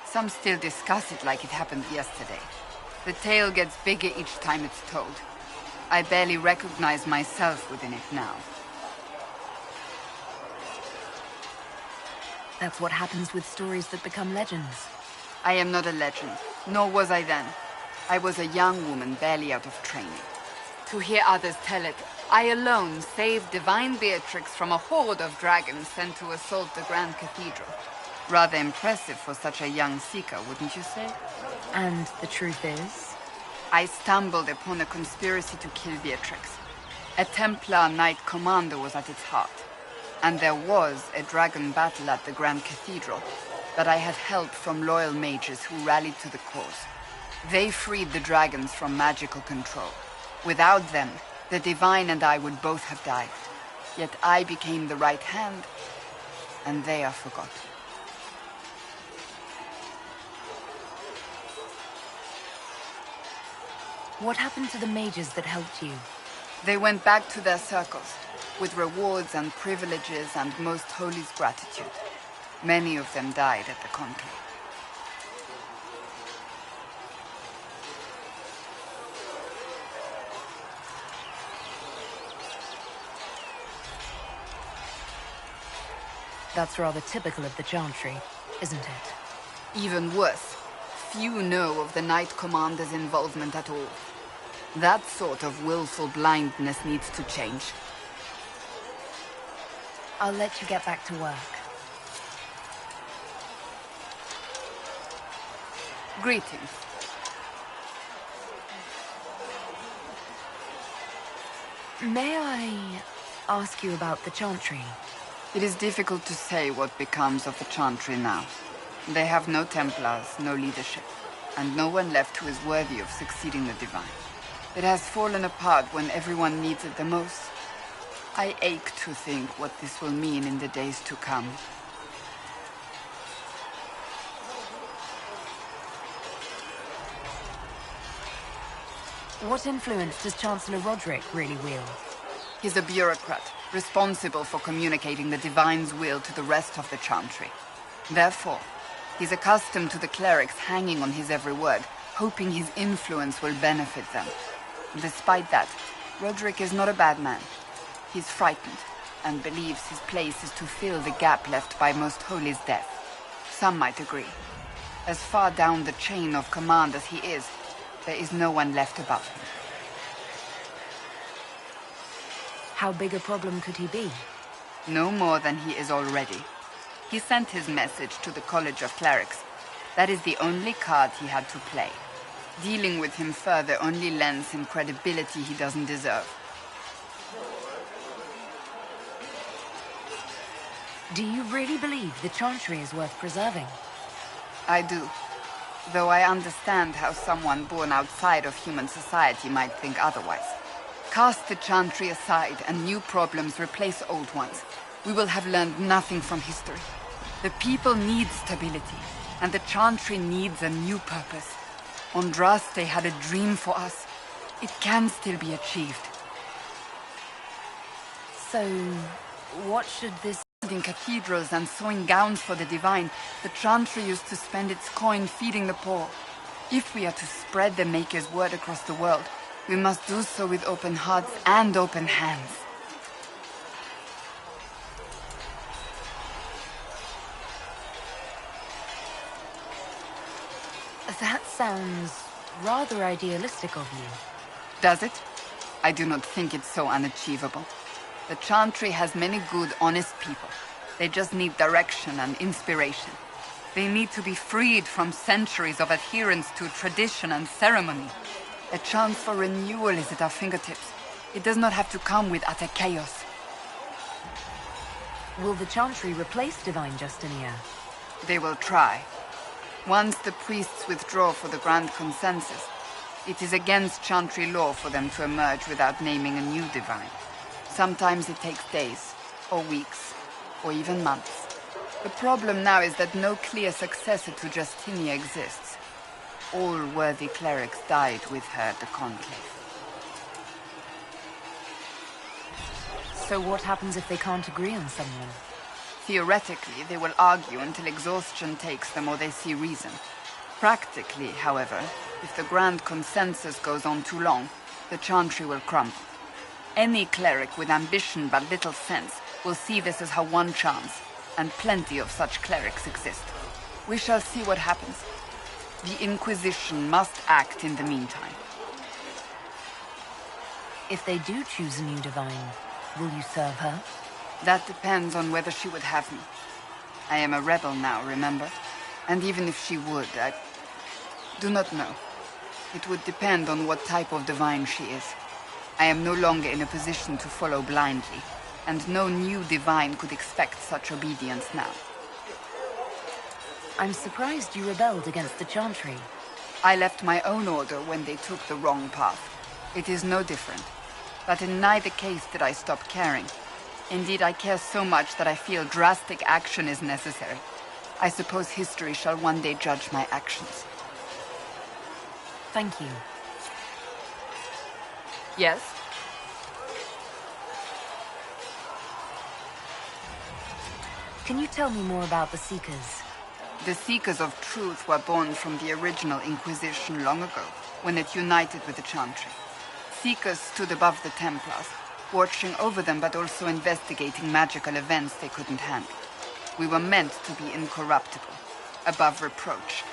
Some still discuss it like it happened yesterday. The tale gets bigger each time it's told. I barely recognize myself within it now. That's what happens with stories that become legends. I am not a legend, nor was I then. I was a young woman barely out of training. To hear others tell it, I alone saved Divine Beatrix from a horde of dragons sent to assault the Grand Cathedral. Rather impressive for such a young seeker, wouldn't you say? And the truth is? I stumbled upon a conspiracy to kill Beatrix. A Templar Knight Commander was at its heart. And there was a dragon battle at the Grand Cathedral, but I had help from loyal mages who rallied to the cause. They freed the dragons from magical control. Without them, the Divine and I would both have died. Yet I became the right hand, and they are forgotten. What happened to the mages that helped you? They went back to their circles, with rewards and privileges and Most Holy's gratitude. Many of them died at the conclave. That's rather typical of the Chantry, isn't it? Even worse, few know of the Knight Commander's involvement at all. That sort of willful blindness needs to change. I'll let you get back to work. Greetings. May I ask you about the Chantry? It is difficult to say what becomes of the Chantry now. They have no Templars, no leadership, and no one left who is worthy of succeeding the Divine. It has fallen apart when everyone needs it the most. I ache to think what this will mean in the days to come. What influence does Chancellor Roderick really wield? He's a bureaucrat, responsible for communicating the Divine's will to the rest of the Chantry. Therefore, he's accustomed to the clerics hanging on his every word, hoping his influence will benefit them. Despite that, Roderick is not a bad man. He's frightened, and believes his place is to fill the gap left by Most Holy's death. Some might agree. As far down the chain of command as he is, there is no one left above him. How big a problem could he be? No more than he is already. He sent his message to the College of Clerics. That is the only card he had to play. Dealing with him further only lends him credibility he doesn't deserve. Do you really believe the Chantry is worth preserving? I do. Though I understand how someone born outside of human society might think otherwise. Cast the Chantry aside and new problems replace old ones. We will have learned nothing from history. The people need stability, and the Chantry needs a new purpose. Andraste had a dream for us. It can still be achieved. So, what should this... In cathedrals and sewing gowns for the Divine, the Chantry used to spend its coin feeding the poor. If we are to spread the Maker's word across the world, we must do so with open hearts and open hands. That sounds rather idealistic of you. Does it? I do not think it's so unachievable. The Chantry has many good, honest people. They just need direction and inspiration. They need to be freed from centuries of adherence to tradition and ceremony. A chance for renewal is at our fingertips. It does not have to come with utter chaos. Will the Chantry replace Divine Justinia? They will try. Once the priests withdraw for the Grand Consensus, it is against Chantry law for them to emerge without naming a new divine. Sometimes it takes days, or weeks, or even months. The problem now is that no clear successor to Justinia exists. All worthy clerics died with her at the Conclave. So what happens if they can't agree on someone? Theoretically, they will argue until exhaustion takes them or they see reason. Practically, however, if the Grand Consensus goes on too long, the Chantry will crumble. Any cleric with ambition but little sense will see this as her one chance, and plenty of such clerics exist. We shall see what happens. The Inquisition must act in the meantime. If they do choose a new divine, will you serve her? That depends on whether she would have me. I am a rebel now, remember? And even if she would, I do not know. It would depend on what type of divine she is. I am no longer in a position to follow blindly, and no new divine could expect such obedience now. I'm surprised you rebelled against the Chantry. I left my own order when they took the wrong path. It is no different. But in neither case did I stop caring. Indeed, I care so much that I feel drastic action is necessary. I suppose history shall one day judge my actions. Thank you. Yes? Can you tell me more about the Seekers? The Seekers of Truth were born from the original Inquisition long ago, when it united with the Chantry. Seekers stood above the Templars, watching over them but also investigating magical events they couldn't handle. We were meant to be incorruptible, above reproach.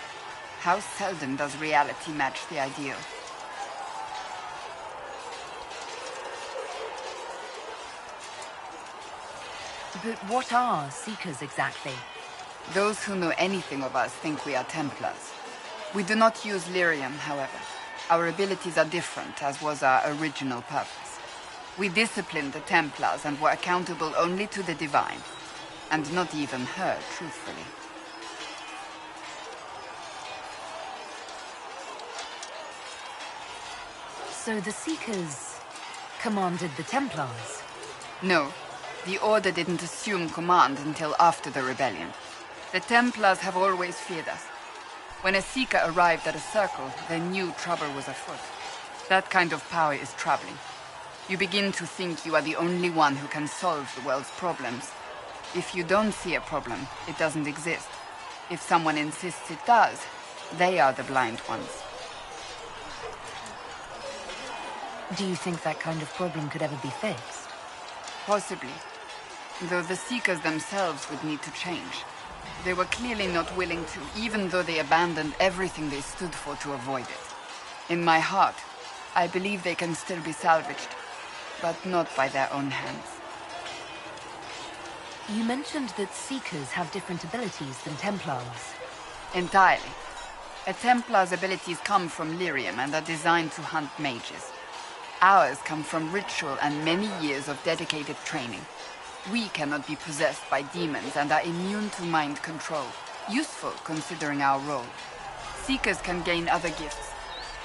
How seldom does reality match the ideal? But what are Seekers exactly? Those who know anything of us think we are Templars. We do not use lyrium, however. Our abilities are different, as was our original purpose. We disciplined the Templars and were accountable only to the Divine. And not even her, truthfully. So the Seekers commanded the Templars? No. The Order didn't assume command until after the rebellion. The Templars have always feared us. When a Seeker arrived at a circle, they knew trouble was afoot. That kind of power is troubling. You begin to think you are the only one who can solve the world's problems. If you don't see a problem, it doesn't exist. If someone insists it does, they are the blind ones. Do you think that kind of problem could ever be fixed? Possibly. Though the Seekers themselves would need to change. They were clearly not willing to, even though they abandoned everything they stood for to avoid it. In my heart, I believe they can still be salvaged, but not by their own hands. You mentioned that Seekers have different abilities than Templars. Entirely. A Templar's abilities come from lyrium and are designed to hunt mages. Ours come from ritual and many years of dedicated training. We cannot be possessed by demons and are immune to mind control. Useful, considering our role. Seekers can gain other gifts,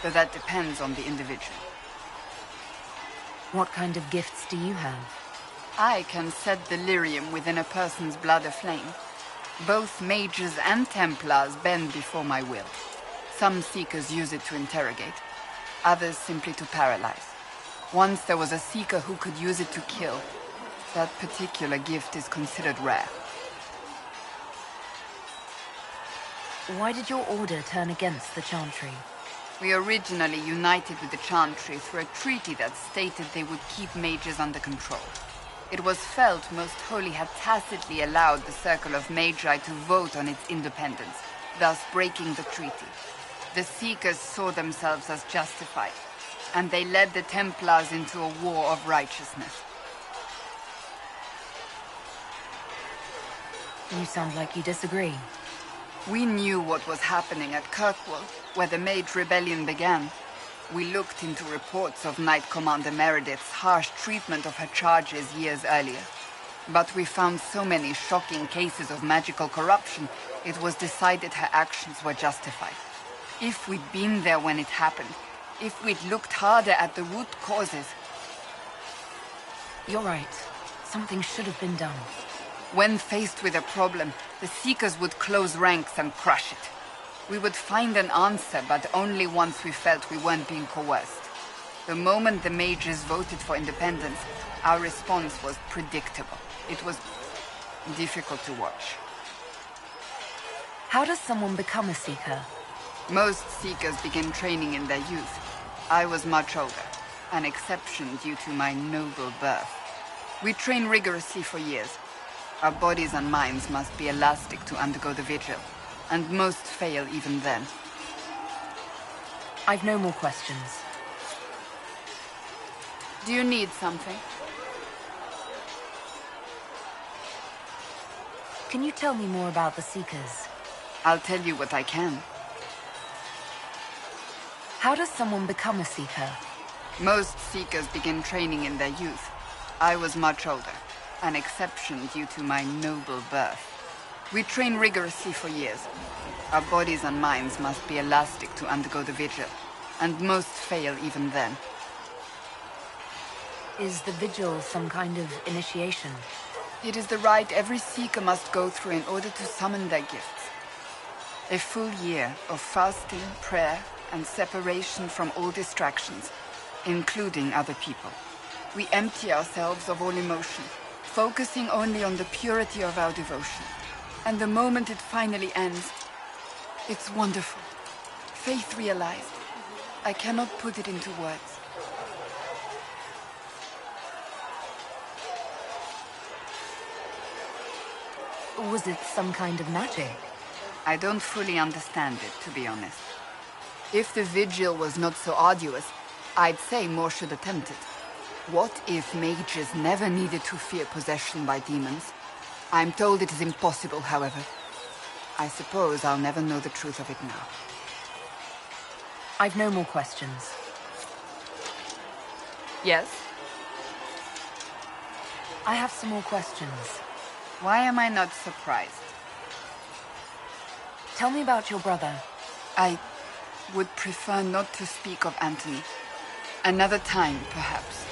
though that depends on the individual. What kind of gifts do you have? I can set the lyrium within a person's blood aflame. Both mages and Templars bend before my will. Some Seekers use it to interrogate, others simply to paralyze. Once there was a Seeker who could use it to kill. That particular gift is considered rare. Why did your order turn against the Chantry? We originally united with the Chantry through a treaty that stated they would keep mages under control. It was felt Most Holy had tacitly allowed the Circle of Magi to vote on its independence, thus breaking the treaty. The Seekers saw themselves as justified, and they led the Templars into a war of righteousness. You sound like you disagree. We knew what was happening at Kirkwall, where the Mage Rebellion began. We looked into reports of Knight Commander Meredith's harsh treatment of her charges years earlier. But we found so many shocking cases of magical corruption, it was decided her actions were justified. If we'd been there when it happened, if we'd looked harder at the root causes... You're right. Something should have been done. When faced with a problem, the Seekers would close ranks and crush it. We would find an answer, but only once we felt we weren't being coerced. The moment the Mages voted for independence, our response was predictable. It was difficult to watch. How does someone become a Seeker? Most Seekers begin training in their youth. I was much older, an exception due to my noble birth. We train rigorously for years. Our bodies and minds must be elastic to undergo the vigil, and most fail even then. I've no more questions. Do you need something? Can you tell me more about the Seekers? I'll tell you what I can. How does someone become a Seeker? Most Seekers begin training in their youth. I was much older, an exception due to my noble birth. We train rigorously for years. Our bodies and minds must be elastic to undergo the vigil, and most fail even then. Is the vigil some kind of initiation? It is the rite every Seeker must go through in order to summon their gifts. A full year of fasting, prayer, and separation from all distractions, including other people. We empty ourselves of all emotion, focusing only on the purity of our devotion. And the moment it finally ends, it's wonderful. Faith realized. I cannot put it into words. Was it some kind of magic? I don't fully understand it, to be honest. If the vigil was not so arduous, I'd say more should attempt it. What if mages never needed to fear possession by demons? I'm told it is impossible, however. I suppose I'll never know the truth of it now. I've no more questions. Yes? I have some more questions. Why am I not surprised? Tell me about your brother. I would prefer not to speak of Anthony. Another time, perhaps.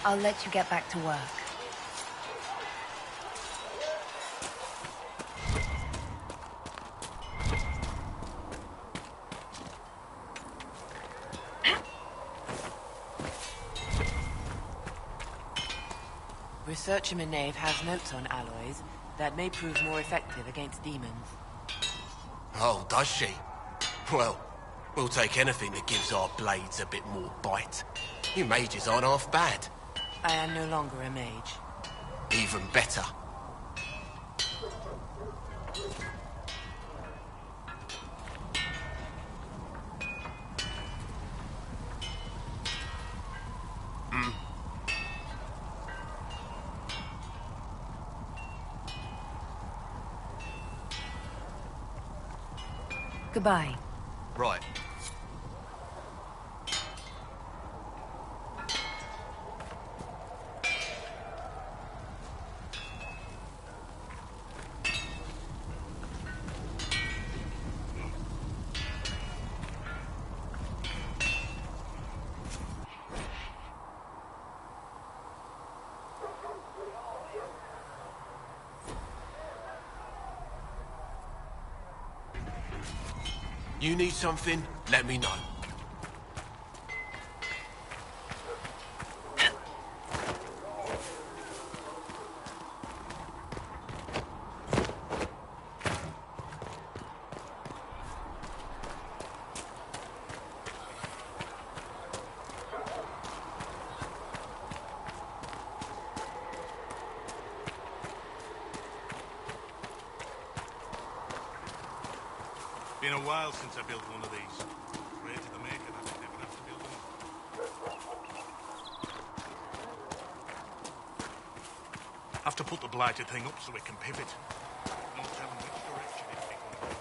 I'll let you get back to work. Researcher Minave has notes on alloys that may prove more effective against demons. Oh, does she? Well, we'll take anything that gives our blades a bit more bite. You mages aren't half bad. I am no longer a mage. Even better. Goodbye. Right. You need something? Let me know. Been a while since I built one of these. Pray to the maker that I never have to build another. Have to put the blighted thing up so it can pivot. No telling which direction it'll be going.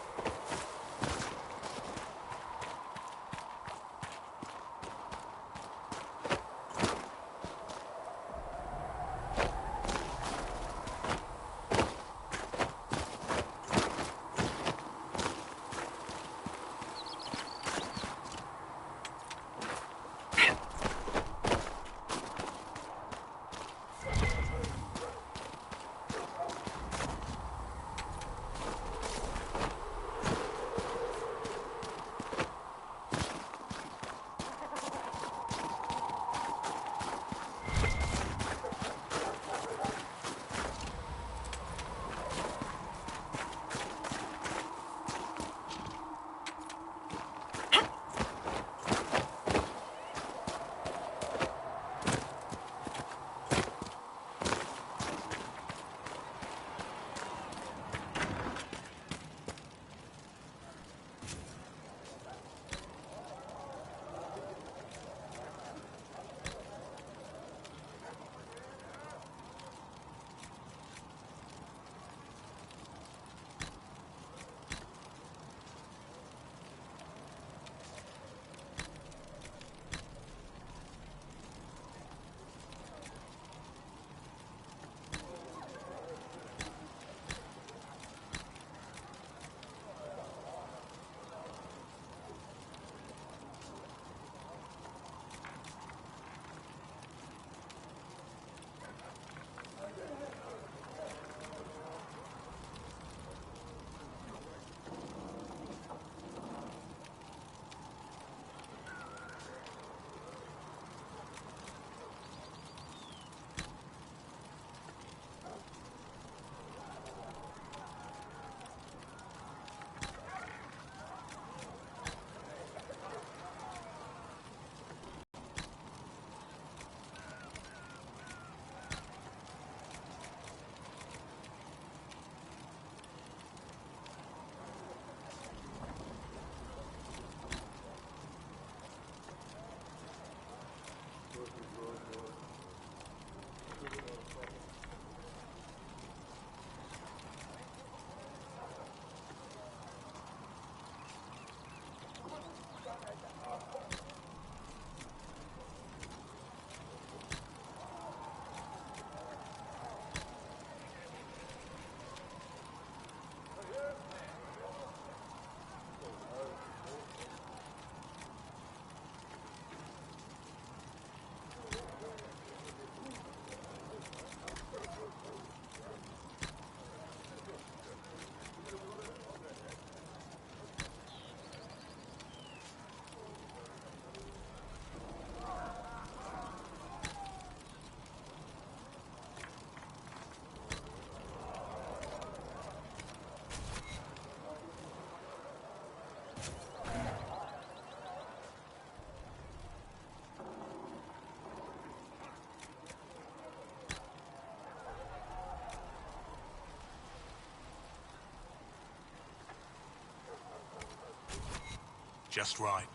Just right.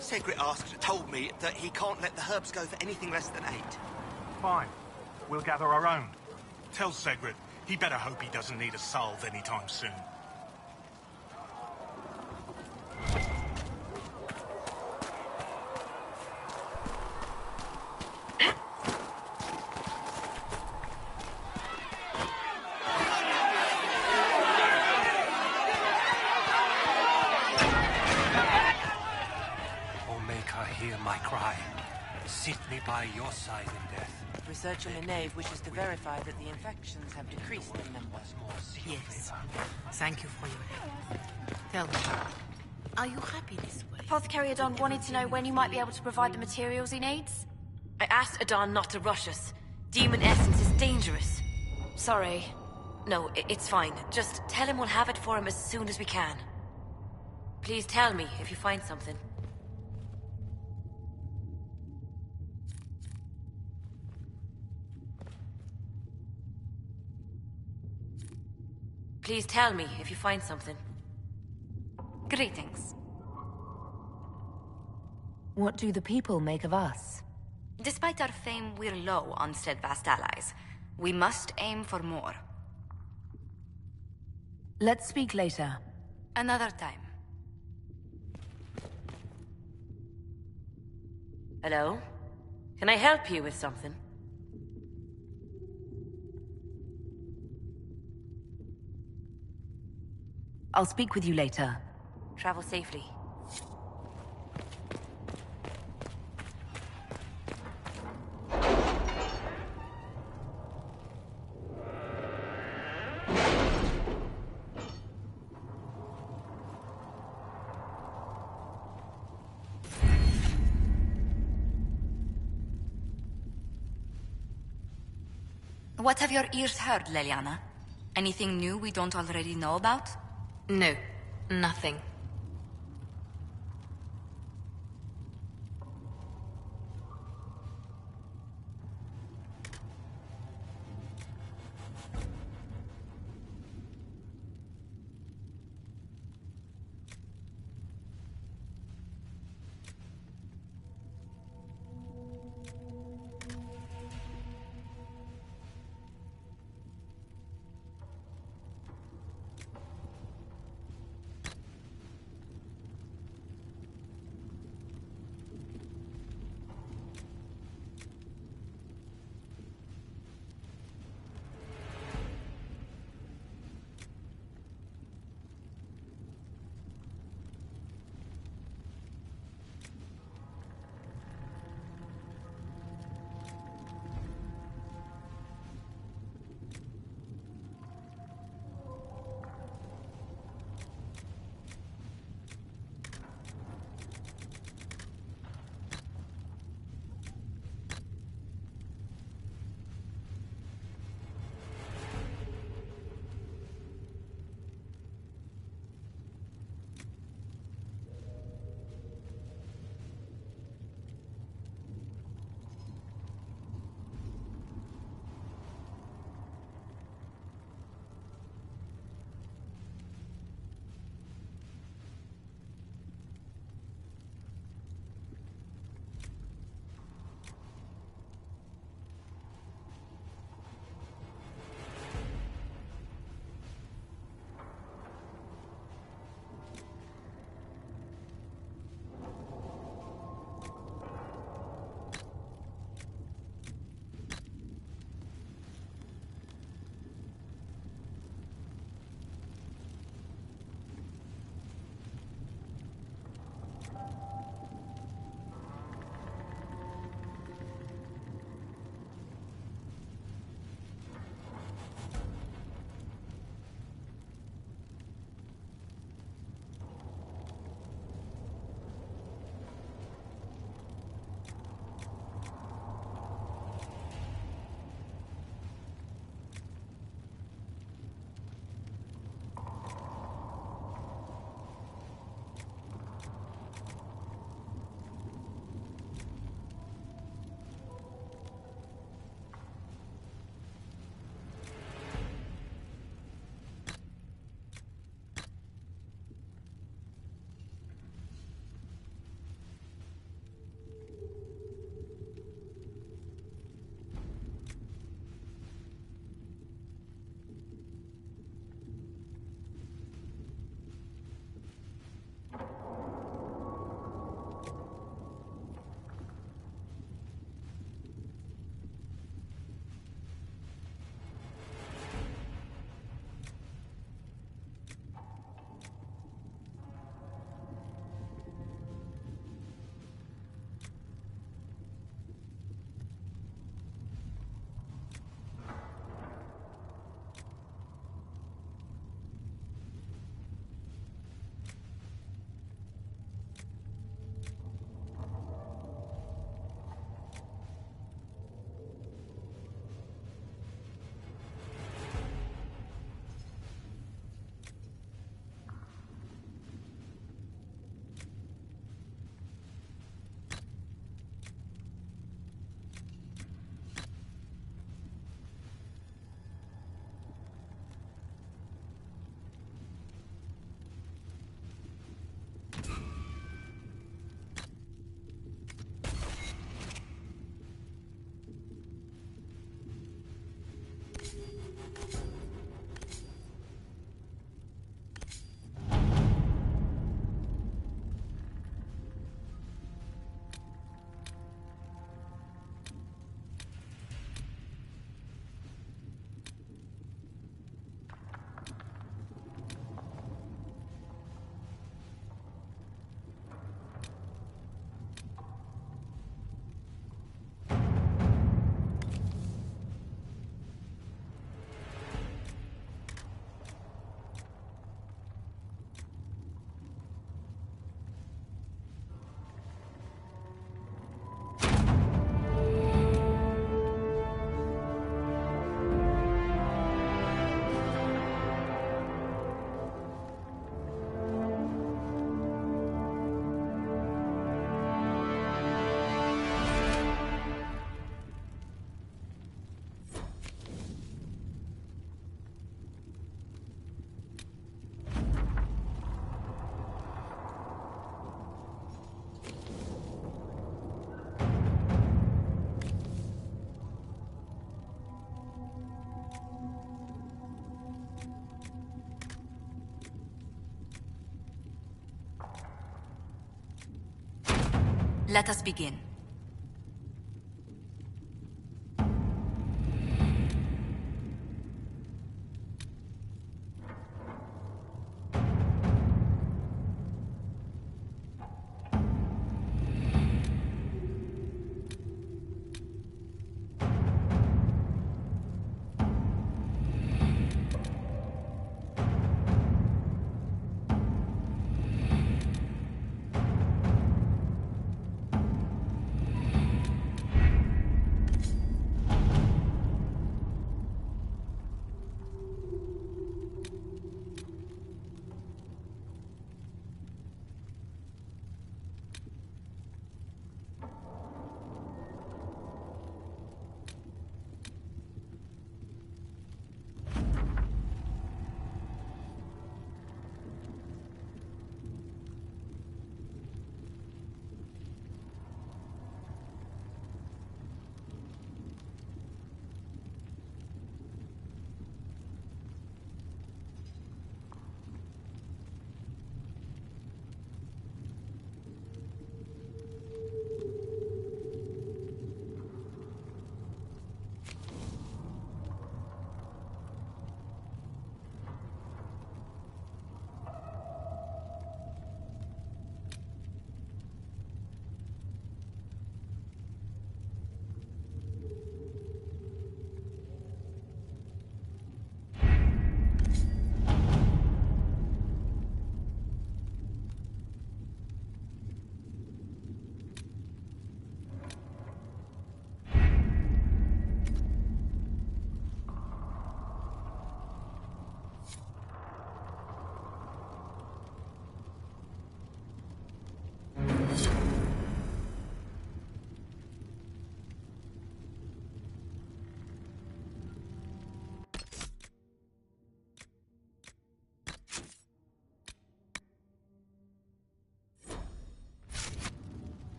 Segret told me that he can't let the herbs go for anything less than 8. Fine. We'll gather our own. Tell Segret he better hope he doesn't need a salve anytime soon. By your side in death. Research in the nave wishes to verify that the infections have decreased in number. Yes. Thank you for your help. Tell me, are you happy this way? Apothecary Adon wanted to know when you might be able to provide the materials he needs. I asked Adon not to rush us. Demon essence is dangerous. Sorry. No, it's fine. Just tell him we'll have it for him as soon as we can. Please tell me if you find something. Please tell me if you find something. Greetings. What do the people make of us? Despite our fame, we're low on steadfast allies. We must aim for more. Let's speak later. Another time. Hello? Can I help you with something? I'll speak with you later. Travel safely. What have your ears heard, Leliana? Anything new we don't already know about? No, nothing. let us begin.